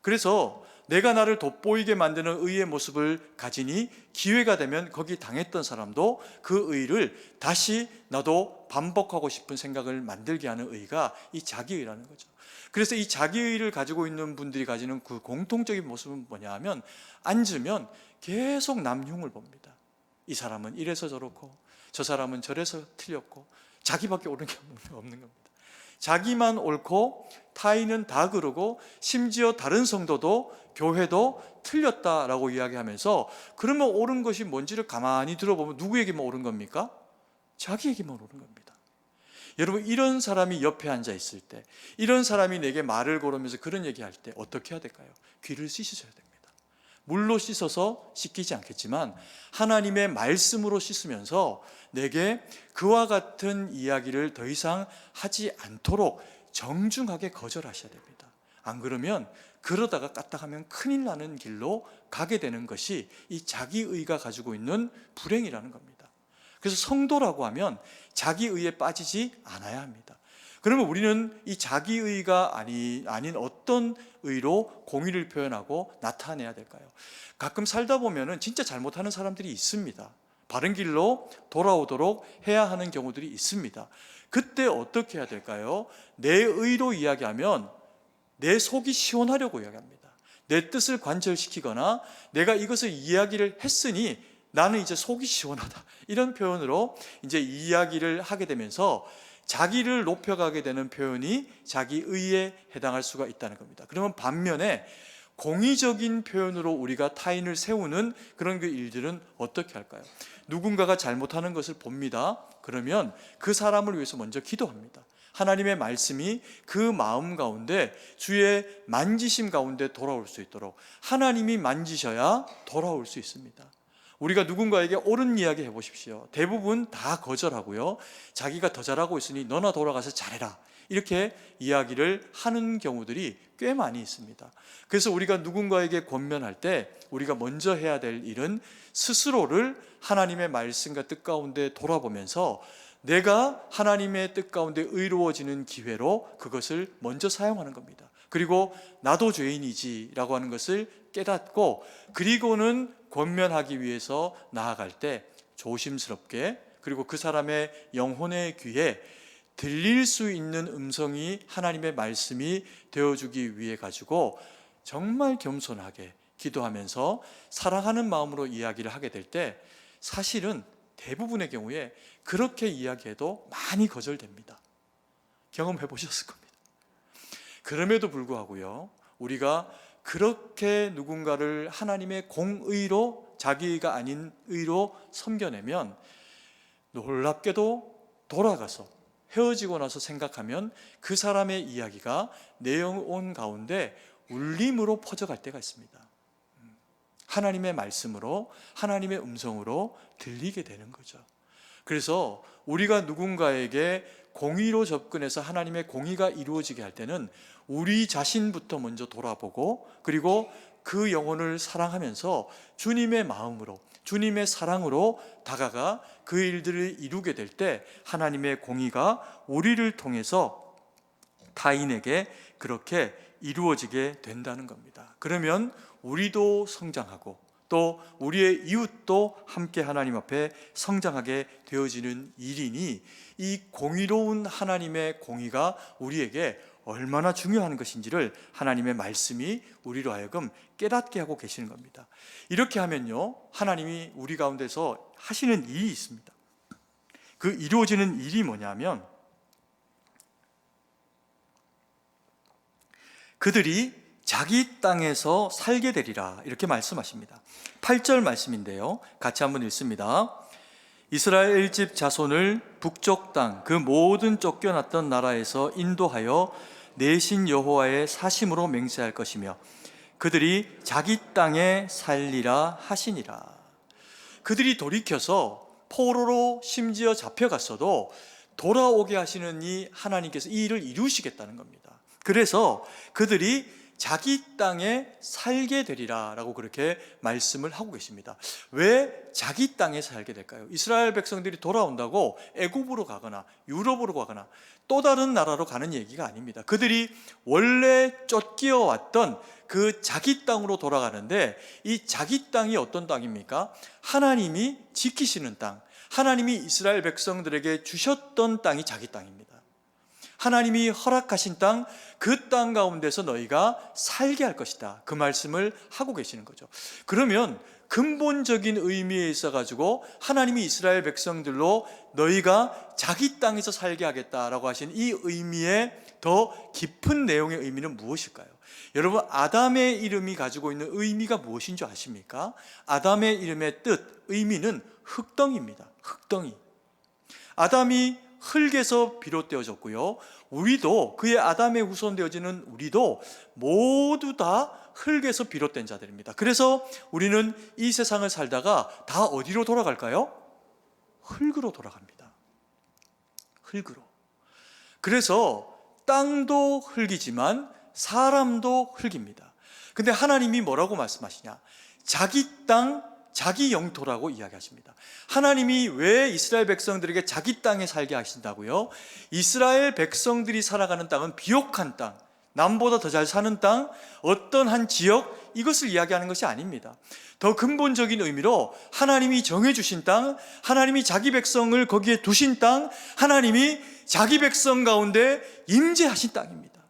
그래서 내가 나를 돋보이게 만드는 의의 모습을 가지니 기회가 되면 거기 당했던 사람도 그 의를 다시 나도 반복하고 싶은 생각을 만들게 하는 의가 이 자기의라는 거죠. 그래서 이 자기의를 가지고 있는 분들이 가지는 그 공통적인 모습은 뭐냐 하면 앉으면 계속 남 흉을 봅니다. 이 사람은 이래서 저렇고 저 사람은 저래서 틀렸고 자기밖에 옳은 게 없는 겁니다. 자기만 옳고 타인은 다 그러고 심지어 다른 성도도 교회도 틀렸다라고 이야기하면서 그러면 옳은 것이 뭔지를 가만히 들어보면 누구에게만 옳은 겁니까? 자기에게만 옳은 겁니다. 여러분, 이런 사람이 옆에 앉아 있을 때, 이런 사람이 내게 말을 걸으면서 그런 얘기할 때 어떻게 해야 될까요? 귀를 씻으셔야 됩니다. 물로 씻어서 씻기지 않겠지만 하나님의 말씀으로 씻으면서 내게 그와 같은 이야기를 더 이상 하지 않도록 정중하게 거절하셔야 됩니다. 안 그러면 그러다가 까딱하면 큰일 나는 길로 가게 되는 것이 이 자기의가 가지고 있는 불행이라는 겁니다. 그래서 성도라고 하면 자기의에 빠지지 않아야 합니다. 그러면 우리는 이 자기의가 아닌 어떤 의로 공의를 표현하고 나타내야 될까요? 가끔 살다 보면은 진짜 잘못하는 사람들이 있습니다. 바른 길로 돌아오도록 해야 하는 경우들이 있습니다. 그때 어떻게 해야 될까요? 내 의로 이야기하면 내 속이 시원하려고 이야기합니다. 내 뜻을 관철시키거나 내가 이것을 이야기를 했으니 나는 이제 속이 시원하다, 이런 표현으로 이제 이야기를 하게 되면서 자기를 높여가게 되는 표현이 자기 의에 해당할 수가 있다는 겁니다. 그러면 반면에 공의적인 표현으로 우리가 타인을 세우는 그런 그 일들은 어떻게 할까요? 누군가가 잘못하는 것을 봅니다. 그러면 그 사람을 위해서 먼저 기도합니다. 하나님의 말씀이 그 마음 가운데 주의 만지심 가운데 돌아올 수 있도록 하나님이 만지셔야 돌아올 수 있습니다. 우리가 누군가에게 옳은 이야기 해보십시오. 대부분 다 거절하고요, 자기가 더 잘하고 있으니 너나 돌아가서 잘해라, 이렇게 이야기를 하는 경우들이 꽤 많이 있습니다. 그래서 우리가 누군가에게 권면할 때 우리가 먼저 해야 될 일은 스스로를 하나님의 말씀과 뜻 가운데 돌아보면서 내가 하나님의 뜻 가운데 의로워지는 기회로 그것을 먼저 사용하는 겁니다. 그리고 나도 죄인이지 라고 하는 것을 깨닫고, 그리고는 권면하기 위해서 나아갈 때 조심스럽게, 그리고 그 사람의 영혼의 귀에 들릴 수 있는 음성이 하나님의 말씀이 되어주기 위해 가지고 정말 겸손하게 기도하면서 사랑하는 마음으로 이야기를 하게 될 때 사실은 대부분의 경우에 그렇게 이야기해도 많이 거절됩니다. 경험해 보셨을 겁니다. 그럼에도 불구하고요, 우리가 그렇게 누군가를 하나님의 공의로, 자기가 아닌 의로 섬겨내면 놀랍게도 돌아가서 헤어지고 나서 생각하면 그 사람의 이야기가 내 영혼 가운데 울림으로 퍼져갈 때가 있습니다. 하나님의 말씀으로, 하나님의 음성으로 들리게 되는 거죠. 그래서 우리가 누군가에게 공의로 접근해서 하나님의 공의가 이루어지게 할 때는 우리 자신부터 먼저 돌아보고, 그리고 그 영혼을 사랑하면서 주님의 마음으로, 주님의 사랑으로 다가가 그 일들을 이루게 될 때 하나님의 공의가 우리를 통해서 타인에게 그렇게 이루어지게 된다는 겁니다. 그러면 우리도 성장하고 또 우리의 이웃도 함께 하나님 앞에 성장하게 되어지는 일이니, 이 공의로운 하나님의 공의가 우리에게 얼마나 중요한 것인지를 하나님의 말씀이 우리로 하여금 깨닫게 하고 계시는 겁니다. 이렇게 하면요, 하나님이 우리 가운데서 하시는 일이 있습니다. 그 이루어지는 일이 뭐냐면, 그들이 자기 땅에서 살게 되리라, 이렇게 말씀하십니다. 8절 말씀인데요, 같이 한번 읽습니다. 이스라엘 집 자손을 북쪽 땅 그 모든 쫓겨났던 나라에서 인도하여 내신 여호와의 사심으로 맹세할 것이며 그들이 자기 땅에 살리라 하시니라. 그들이 돌이켜서 포로로 심지어 잡혀갔어도 돌아오게 하시는 이 하나님께서 이 일을 이루시겠다는 겁니다. 그래서 그들이 자기 땅에 살게 되리라 라고 그렇게 말씀을 하고 계십니다. 왜 자기 땅에 살게 될까요? 이스라엘 백성들이 돌아온다고 애굽으로 가거나 유럽으로 가거나 또 다른 나라로 가는 얘기가 아닙니다. 그들이 원래 쫓겨 왔던 그 자기 땅으로 돌아가는데, 이 자기 땅이 어떤 땅입니까? 하나님이 지키시는 땅, 하나님이 이스라엘 백성들에게 주셨던 땅이 자기 땅입니다. 하나님이 허락하신 땅, 그 땅 가운데서 너희가 살게 할 것이다, 그 말씀을 하고 계시는 거죠. 그러면 근본적인 의미에 있어 가지고 하나님이 이스라엘 백성들로 너희가 자기 땅에서 살게 하겠다라고 하신 이 의미의 더 깊은 내용의 의미는 무엇일까요? 여러분, 아담의 이름이 가지고 있는 의미가 무엇인 줄 아십니까? 아담의 이름의 뜻, 의미는 흙덩이입니다. 흙덩이. 아담이 흙에서 비롯되어졌고요, 우리도, 그의 아담의 후손 되어지는 우리도 모두 다 흙에서 비롯된 자들입니다. 그래서 우리는 이 세상을 살다가 다 어디로 돌아갈까요? 흙으로 돌아갑니다. 흙으로. 그래서 땅도 흙이지만 사람도 흙입니다. 근데 하나님이 뭐라고 말씀하시냐? 자기 땅, 자기 영토라고 이야기하십니다. 하나님이 왜 이스라엘 백성들에게 자기 땅에 살게 하신다고요? 이스라엘 백성들이 살아가는 땅은 비옥한 땅, 남보다 더 잘 사는 땅, 어떤 한 지역, 이것을 이야기하는 것이 아닙니다. 더 근본적인 의미로 하나님이 정해주신 땅, 하나님이 자기 백성을 거기에 두신 땅, 하나님이 자기 백성 가운데 임재하신 땅입니다.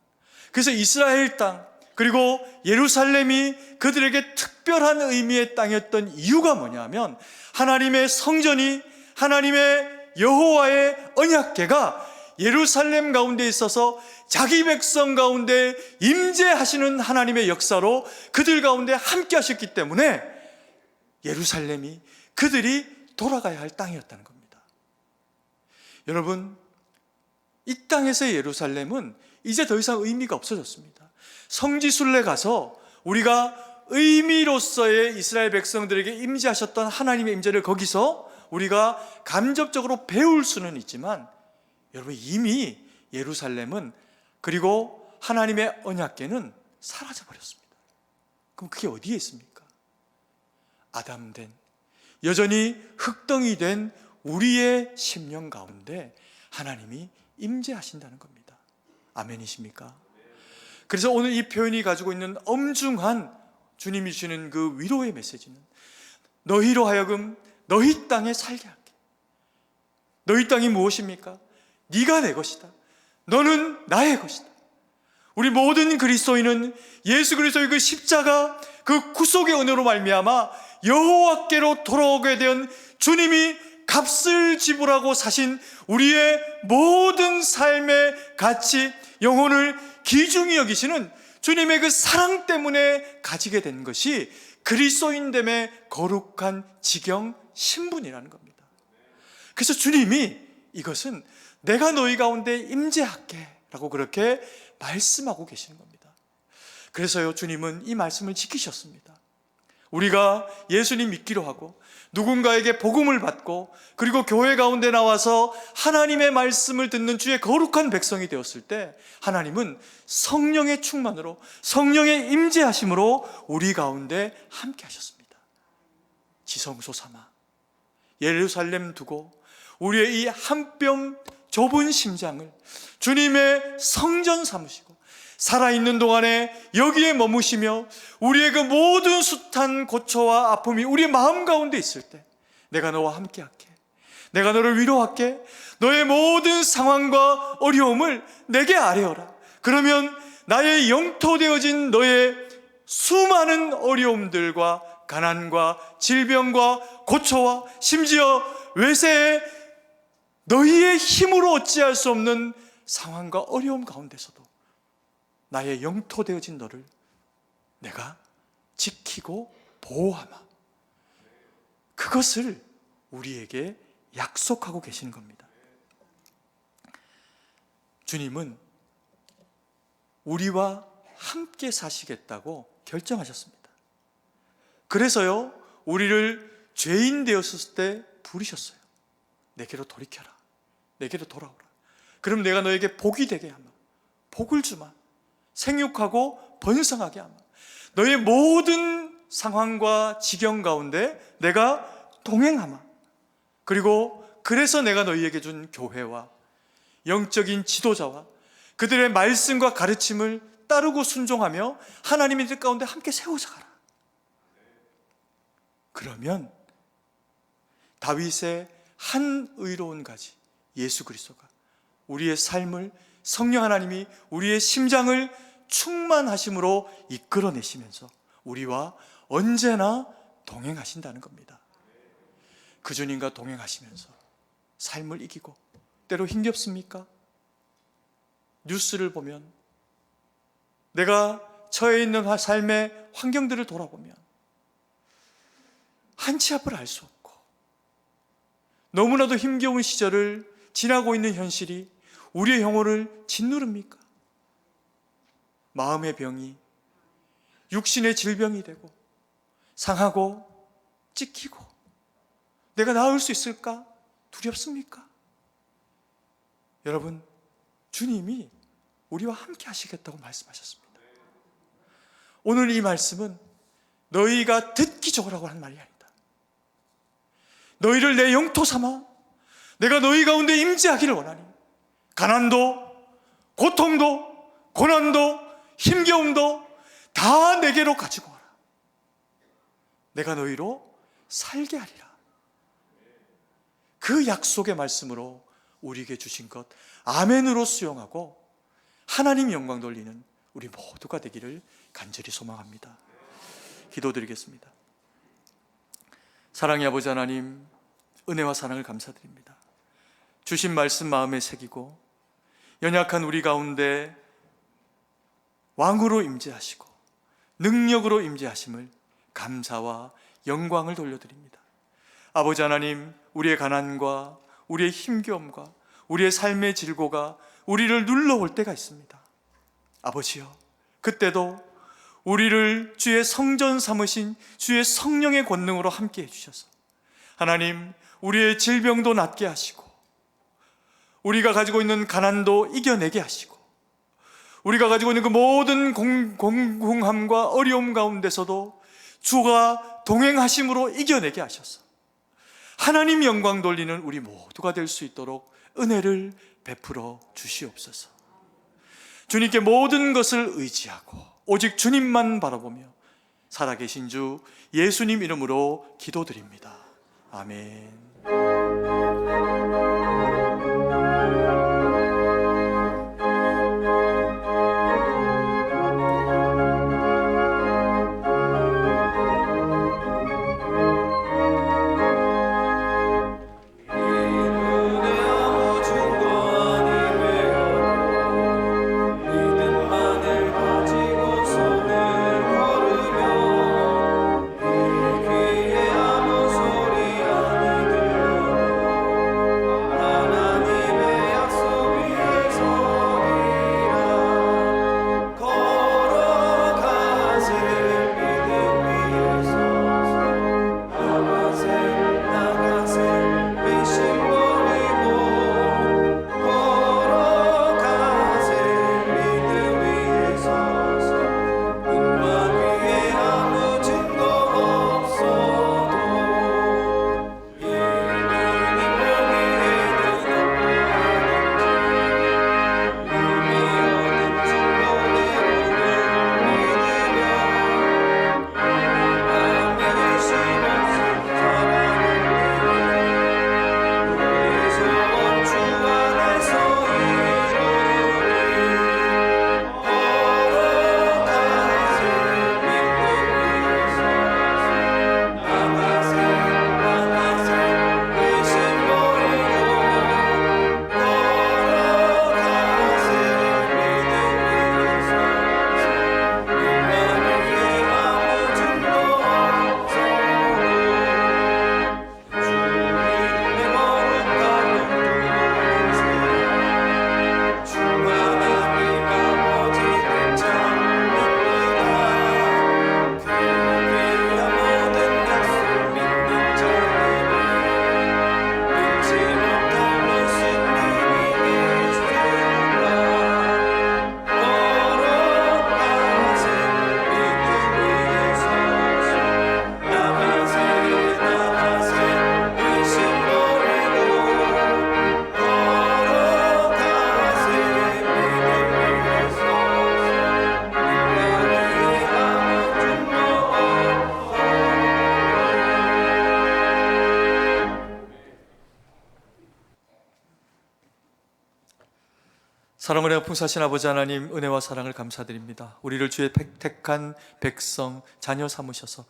그래서 이스라엘 땅, 그리고 예루살렘이 그들에게 특별한 의미의 땅이었던 이유가 뭐냐면, 하나님의 성전이, 하나님의 여호와의 언약궤가 예루살렘 가운데 있어서 자기 백성 가운데 임재하시는 하나님의 역사로 그들 가운데 함께 하셨기 때문에 예루살렘이 그들이 돌아가야 할 땅이었다는 겁니다. 여러분, 이 땅에서의 예루살렘은 이제 더 이상 의미가 없어졌습니다. 성지순례 가서 우리가 의미로서의 이스라엘 백성들에게 임재하셨던 하나님의 임재를 거기서 우리가 간접적으로 배울 수는 있지만, 여러분, 이미 예루살렘은, 그리고 하나님의 언약궤는 사라져버렸습니다. 그럼 그게 어디에 있습니까? 아담된, 여전히 흙덩이 된 우리의 심령 가운데 하나님이 임재하신다는 겁니다. 아멘이십니까? 그래서 오늘 이 표현이 가지고 있는 엄중한 주님이 주시는 그 위로의 메시지는, 너희로 하여금 너희 땅에 살게 할게. 너희 땅이 무엇입니까? 네가 내 것이다. 너는 나의 것이다. 우리 모든 그리스도인은 예수 그리스도의 그 십자가, 그 구속의 은혜로 말미암아 여호와께로 돌아오게 된 주님이 값을 지불하고 사신 우리의 모든 삶의 가치, 영혼을 귀중히 여기시는 주님의 그 사랑 때문에 가지게 된 것이 그리스도인됨의 거룩한 지경 신분이라는 겁니다. 그래서 주님이 이것은 내가 너희 가운데 임재할게 라고 그렇게 말씀하고 계시는 겁니다. 그래서요, 주님은 이 말씀을 지키셨습니다. 우리가 예수님 믿기로 하고 누군가에게 복음을 받고 그리고 교회 가운데 나와서 하나님의 말씀을 듣는 주의 거룩한 백성이 되었을 때, 하나님은 성령의 충만으로, 성령의 임재하심으로 우리 가운데 함께 하셨습니다. 지성소 삼아 예루살렘 두고 우리의 이 한 뼘 좁은 심장을 주님의 성전 삼으시고 살아있는 동안에 여기에 머무시며 우리의 그 모든 숱한 고초와 아픔이 우리의 마음 가운데 있을 때, 내가 너와 함께 할게, 내가 너를 위로할게, 너의 모든 상황과 어려움을 내게 아뢰어라. 그러면 나의 영토 되어진 너의 수많은 어려움들과 가난과 질병과 고초와 심지어 외세에 너희의 힘으로 어찌할 수 없는 상황과 어려움 가운데서도 나의 영토 되어진 너를 내가 지키고 보호하마. 그것을 우리에게 약속하고 계시는 겁니다. 주님은 우리와 함께 사시겠다고 결정하셨습니다. 그래서요, 우리를 죄인 되었을 때 부르셨어요. 내게로 돌이켜라, 내게로 돌아오라. 그럼 내가 너에게 복이 되게 하마, 복을 주마, 생육하고 번성하게 하마. 너의 모든 상황과 지경 가운데 내가 동행하마. 그리고 그래서 내가 너희에게 준 교회와 영적인 지도자와 그들의 말씀과 가르침을 따르고 순종하며 하나님의 뜻 가운데 함께 세워져 가라. 그러면 다윗의 한 의로운 가지, 예수 그리스도가 우리의 삶을, 성령 하나님이 우리의 심장을 충만하심으로 이끌어내시면서 우리와 언제나 동행하신다는 겁니다. 그 주님과 동행하시면서 삶을 이기고, 때로 힘겹습니까? 뉴스를 보면, 내가 처해 있는 삶의 환경들을 돌아보면 한치 앞을 알 수 없고, 너무나도 힘겨운 시절을 지나고 있는 현실이 우리의 영혼을 짓누릅니까? 마음의 병이 육신의 질병이 되고 상하고 찢기고 내가 나을 수 있을까? 두렵습니까? 여러분, 주님이 우리와 함께 하시겠다고 말씀하셨습니다. 오늘 이 말씀은 너희가 듣기 좋으라고 하는 말이 아니다. 너희를 내 영토 삼아 내가 너희 가운데 임재하기를 원하니, 가난도 고통도 고난도 힘겨움도 다 내게로 가지고 와라. 내가 너희로 살게 하리라. 그 약속의 말씀으로 우리에게 주신 것 아멘으로 수용하고 하나님 영광 돌리는 우리 모두가 되기를 간절히 소망합니다. 기도드리겠습니다. 사랑의 아버지 하나님, 은혜와 사랑을 감사드립니다. 주신 말씀 마음에 새기고 연약한 우리 가운데 왕으로 임재하시고 능력으로 임재하심을 감사와 영광을 돌려드립니다. 아버지 하나님, 우리의 가난과 우리의 힘겨움과 우리의 삶의 질고가 우리를 눌러올 때가 있습니다. 아버지여, 그때도 우리를 주의 성전 삼으신 주의 성령의 권능으로 함께 해주셔서 하나님, 우리의 질병도 낫게 하시고 우리가 가지고 있는 가난도 이겨내게 하시고 우리가 가지고 있는 그 모든 공공함과 어려움 가운데서도 주가 동행하심으로 이겨내게 하셔서 하나님 영광 돌리는 우리 모두가 될 수 있도록 은혜를 베풀어 주시옵소서. 주님께 모든 것을 의지하고 오직 주님만 바라보며 살아계신 주 예수님 이름으로 기도드립니다. 아멘. 사랑을 해 풍사신 아버지 하나님, 은혜와 사랑을 감사드립니다. 우리를 주의 택한 백성, 자녀 삼으셔서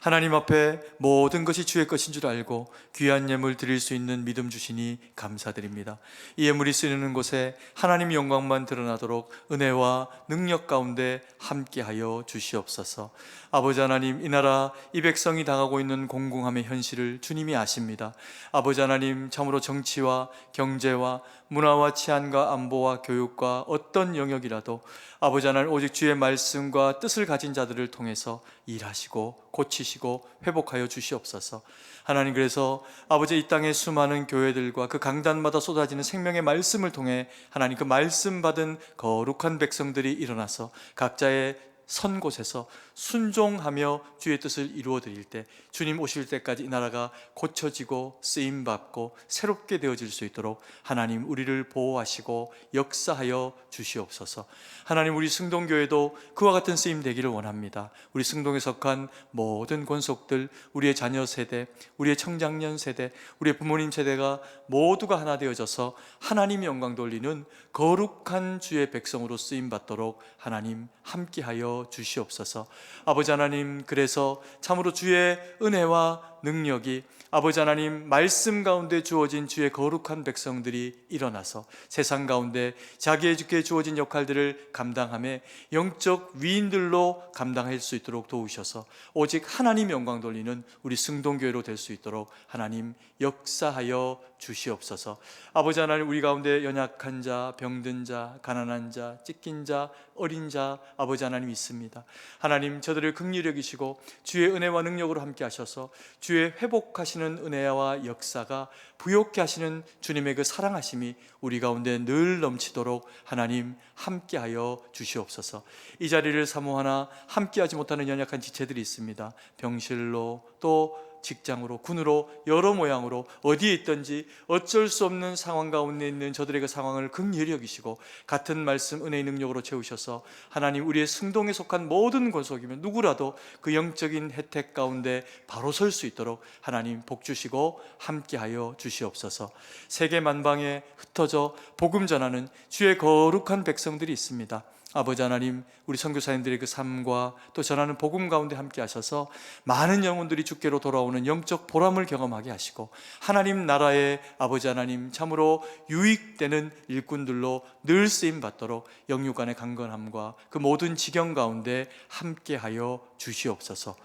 하나님 앞에 모든 것이 주의 것인 줄 알고 귀한 예물 드릴 수 있는 믿음 주시니 감사드립니다. 이 예물이 쓰이는 곳에 하나님 영광만 드러나도록 은혜와 능력 가운데 함께하여 주시옵소서. 아버지 하나님, 이 나라 이 백성이 당하고 있는 공공함의 현실을 주님이 아십니다. 아버지 하나님, 참으로 정치와 경제와 문화와 치안과 안보와 교육과 어떤 영역이라도 아버지 하나님, 오직 주의 말씀과 뜻을 가진 자들을 통해서 일하시고 고치시고 회복하여 주시옵소서. 하나님, 그래서 아버지 이 땅의 수많은 교회들과 그 강단마다 쏟아지는 생명의 말씀을 통해 하나님, 그 말씀 받은 거룩한 백성들이 일어나서 각자의 선 곳에서 순종하며 주의 뜻을 이루어 드릴 때 주님 오실 때까지 이 나라가 고쳐지고 쓰임 받고 새롭게 되어질 수 있도록 하나님 우리를 보호하시고 역사하여 주시옵소서. 하나님 우리 승동교회도 그와 같은 쓰임 되기를 원합니다. 우리 승동에 속한 모든 권속들, 우리의 자녀 세대, 우리의 청장년 세대, 우리의 부모님 세대가 모두가 하나 되어져서 하나님의 영광 돌리는 거룩한 주의 백성으로 쓰임 받도록 하나님 함께하여 주시옵소서. 아버지 하나님, 그래서 참으로 주의 은혜와 능력이 아버지 하나님 말씀 가운데 주어진 주의 거룩한 백성들이 일어나서 세상 가운데 자기에게 주어진 역할들을 감당하며 영적 위인들로 감당할 수 있도록 도우셔서 오직 하나님 영광 돌리는 우리 승동교회로 될 수 있도록 하나님 역사하여 주시옵소서. 아버지 하나님, 우리 가운데 연약한 자, 병든 자, 가난한 자, 찢긴 자, 어린 자 아버지 하나님 있습니다. 하나님 저들을 긍휼히 여기시고 주의 은혜와 능력으로 함께 하셔서 주의 회복하시는 은혜와 역사가 부욕케 하시는 주님의 그 사랑하심이 우리 가운데 늘 넘치도록 하나님 함께하여 주시옵소서. 이 자리를 사모하나 함께하지 못하는 연약한 지체들이 있습니다. 병실로 또 직장으로, 군으로, 여러 모양으로 어디에 있든지 어쩔 수 없는 상황 가운데 있는 저들의 그 상황을 긍휼히 여기시고 같은 말씀 은혜의 능력으로 채우셔서 하나님 우리의 승동에 속한 모든 권속이면 누구라도 그 영적인 혜택 가운데 바로 설 수 있도록 하나님 복 주시고 함께하여 주시옵소서. 세계 만방에 흩어져 복음 전하는 주의 거룩한 백성들이 있습니다. 아버지 하나님, 우리 선교사님들의 그 삶과 또 전하는 복음 가운데 함께 하셔서 많은 영혼들이 주께로 돌아오는 영적 보람을 경험하게 하시고 하나님 나라의 아버지 하나님 참으로 유익되는 일꾼들로 늘 쓰임 받도록 영육간의 강건함과 그 모든 지경 가운데 함께하여 주시옵소서.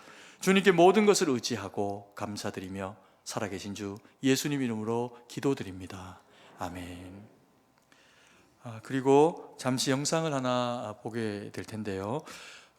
주님께 모든 것을 의지하고 감사드리며 살아계신 주 예수님 이름으로 기도드립니다. 아멘. 그리고 잠시 영상을 하나 보게 될 텐데요.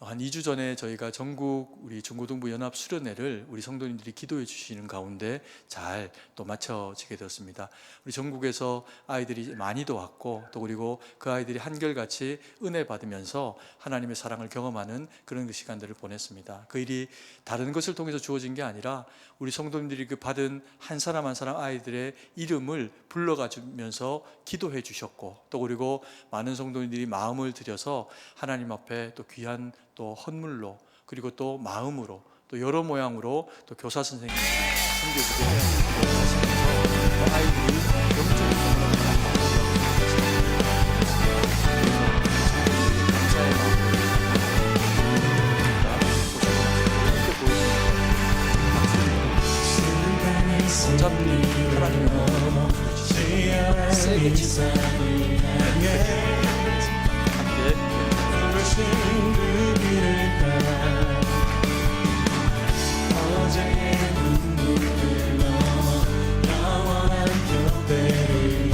한 2주 전에 저희가 전국 우리 중고등부 연합 수련회를 우리 성도님들이 기도해 주시는 가운데 잘 또 마쳐지게 되었습니다. 우리 전국에서 아이들이 많이도 왔고 또 그리고 그 아이들이 한결같이 은혜 받으면서 하나님의 사랑을 경험하는 그런 그 시간들을 보냈습니다. 그 일이 다른 것을 통해서 주어진 게 아니라 우리 성도님들이 그 받은 한 사람 한 사람 아이들의 이름을 불러가 주면서 기도해 주셨고 또 그리고 많은 성도님들이 마음을 들여서 하나님 앞에 또 귀한 또 헌물로 그리고 또 마음으로 또 여러 모양으로 또 교사 선생님이 섬겨주게 하시면서 아이들이 영적인 경험을 감사의 마음 어차피 하나님의 세게 치고 어제의 눈물로 영원한 교배를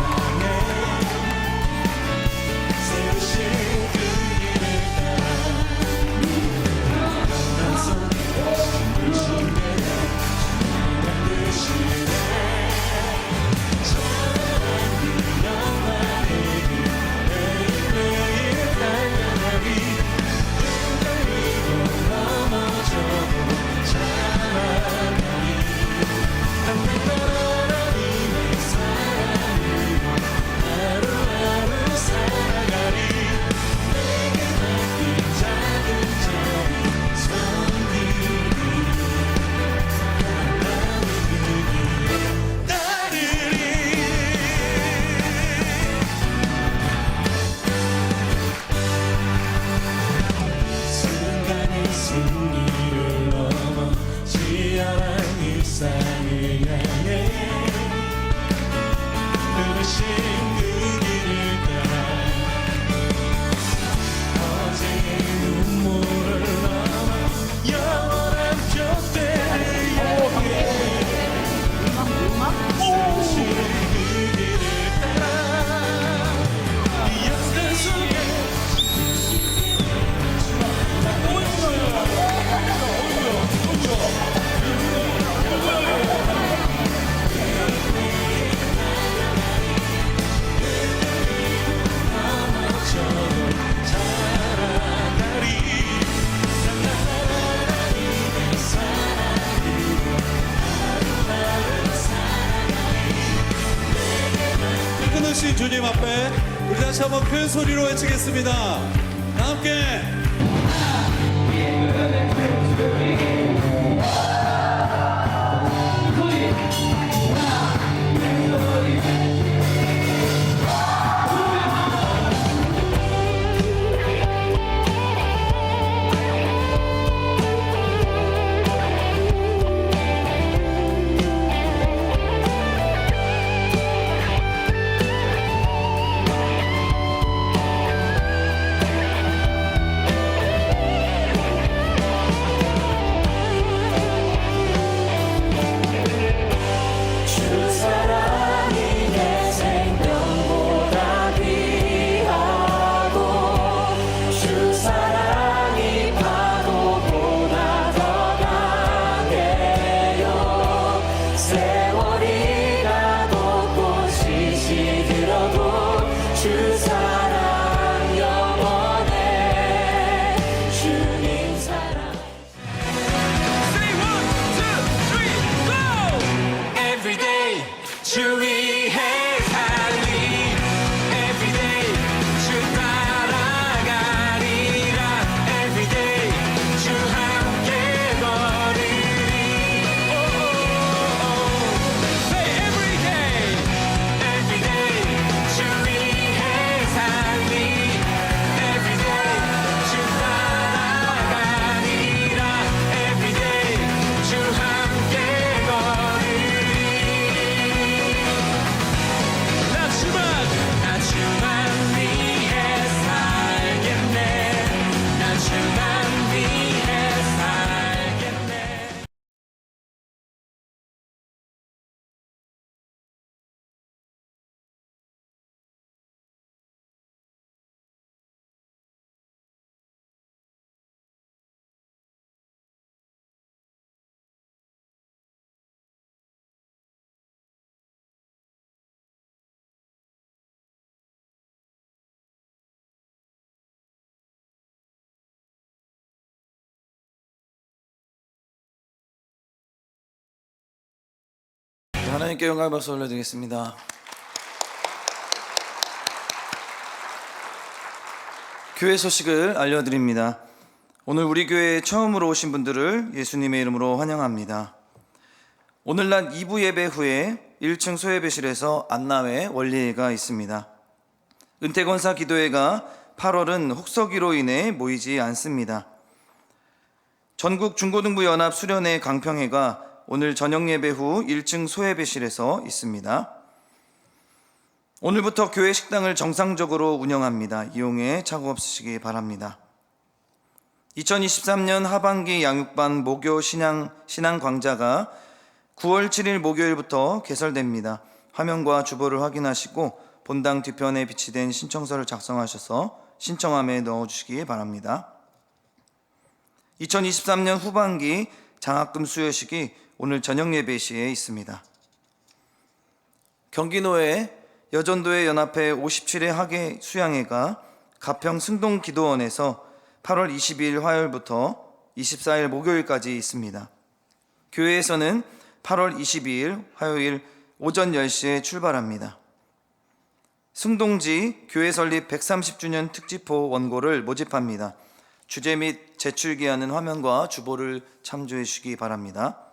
한번 큰 소리로 외치겠습니다. 다 함께. 하나님께 영광의 박수 올려드리겠습니다. 교회 소식을 알려드립니다. 오늘 우리 교회에 처음으로 오신 분들을 예수님의 이름으로 환영합니다. 오늘날 2부 예배 후에 1층 소예배실에서 안나회 원리회가 있습니다. 은퇴권사 기도회가 8월은 혹서기로 인해 모이지 않습니다. 전국 중고등부 연합 수련회 강평회가 오늘 저녁 예배 후 1층 소예배실에서 있습니다. 오늘부터 교회 식당을 정상적으로 운영합니다. 이용에 착오 없으시기 바랍니다. 2023년 하반기 양육반 모교 신앙 강좌가 9월 7일 목요일부터 개설됩니다. 화면과 주보를 확인하시고 본당 뒤편에 비치된 신청서를 작성하셔서 신청함에 넣어주시기 바랍니다. 2023년 후반기 장학금 수여식이 오늘 저녁 예배 시에 있습니다. 경기노회 여전도회 연합회 57회 학예 수양회가 가평 승동 기도원에서 8월 22일 화요일부터 24일 목요일까지 있습니다. 교회에서는 8월 22일 화요일 오전 10시에 출발합니다. 승동지 교회 설립 130주년 특집호 원고를 모집합니다. 주제 및 제출기한은 화면과 주보를 참조해 주시기 바랍니다.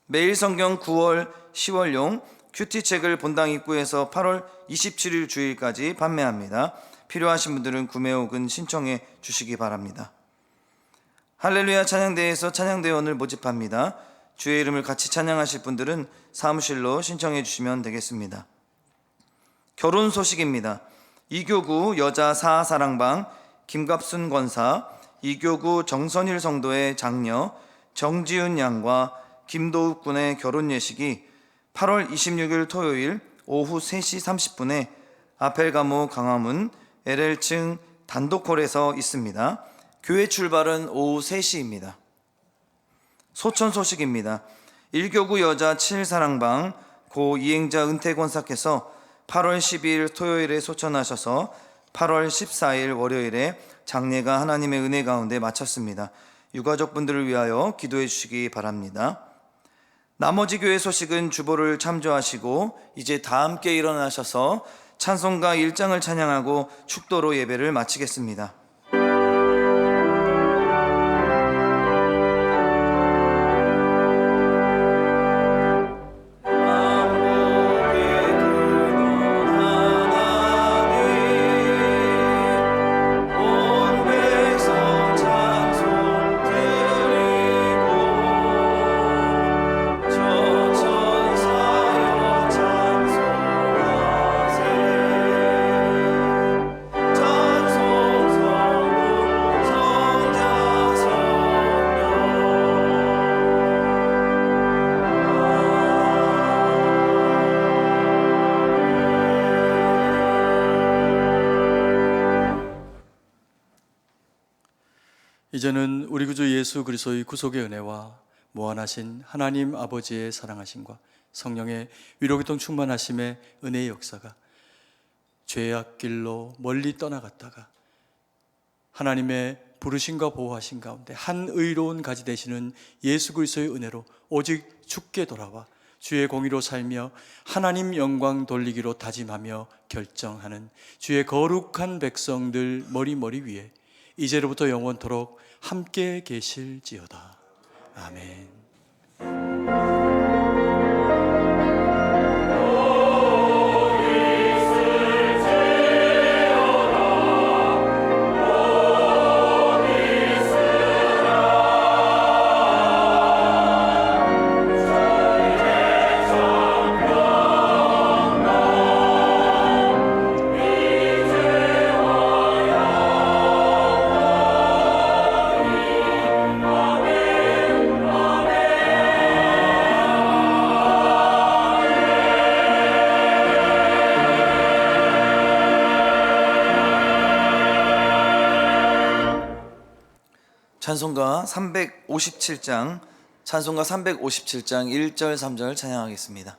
매일 성경 9월 10월용 큐티책을 본당 입구에서 8월 27일 주일까지 판매합니다. 필요하신 분들은 구매 혹은 신청해 주시기 바랍니다. 할렐루야 찬양대회에서 찬양대원을 모집합니다. 주의 이름을 같이 찬양하실 분들은 사무실로 신청해 주시면 되겠습니다. 결혼 소식입니다. 이교구 여자 사사랑방 김갑순 권사, 이교구 정선일 성도의 장녀 정지은 양과 김도욱 군의 결혼 예식이 8월 26일 토요일 오후 3시 30분에 아펠가모 강화문 LL층 단독홀에서 있습니다. 교회 출발은 오후 3시입니다. 소천 소식입니다. 1교구 여자 7사랑방 고 이행자 은퇴권사께서 8월 12일 토요일에 소천하셔서 8월 14일 월요일에 장례가 하나님의 은혜 가운데 마쳤습니다. 유가족분들을 위하여 기도해 주시기 바랍니다. 나머지 교회 소식은 주보를 참조하시고 이제 다 함께 일어나셔서 찬송가 1장을 찬양하고 축도로 예배를 마치겠습니다. 이제는 우리 구주 예수 그리스도의 구속의 은혜와 무한하신 하나님 아버지의 사랑하심과 성령의 위로기통 충만하심의 은혜의 역사가 죄악 길로 멀리 떠나갔다가 하나님의 부르심과 보호하신 가운데 한 의로운 가지 되시는 예수 그리스도의 은혜로 오직 주께 돌아와 주의 공의로 살며 하나님 영광 돌리기로 다짐하며 결정하는 주의 거룩한 백성들 머리 위에 이제로부터 영원토록 함께 계실지어다. 아멘. 찬송가 357장 1절 3절 찬양하겠습니다.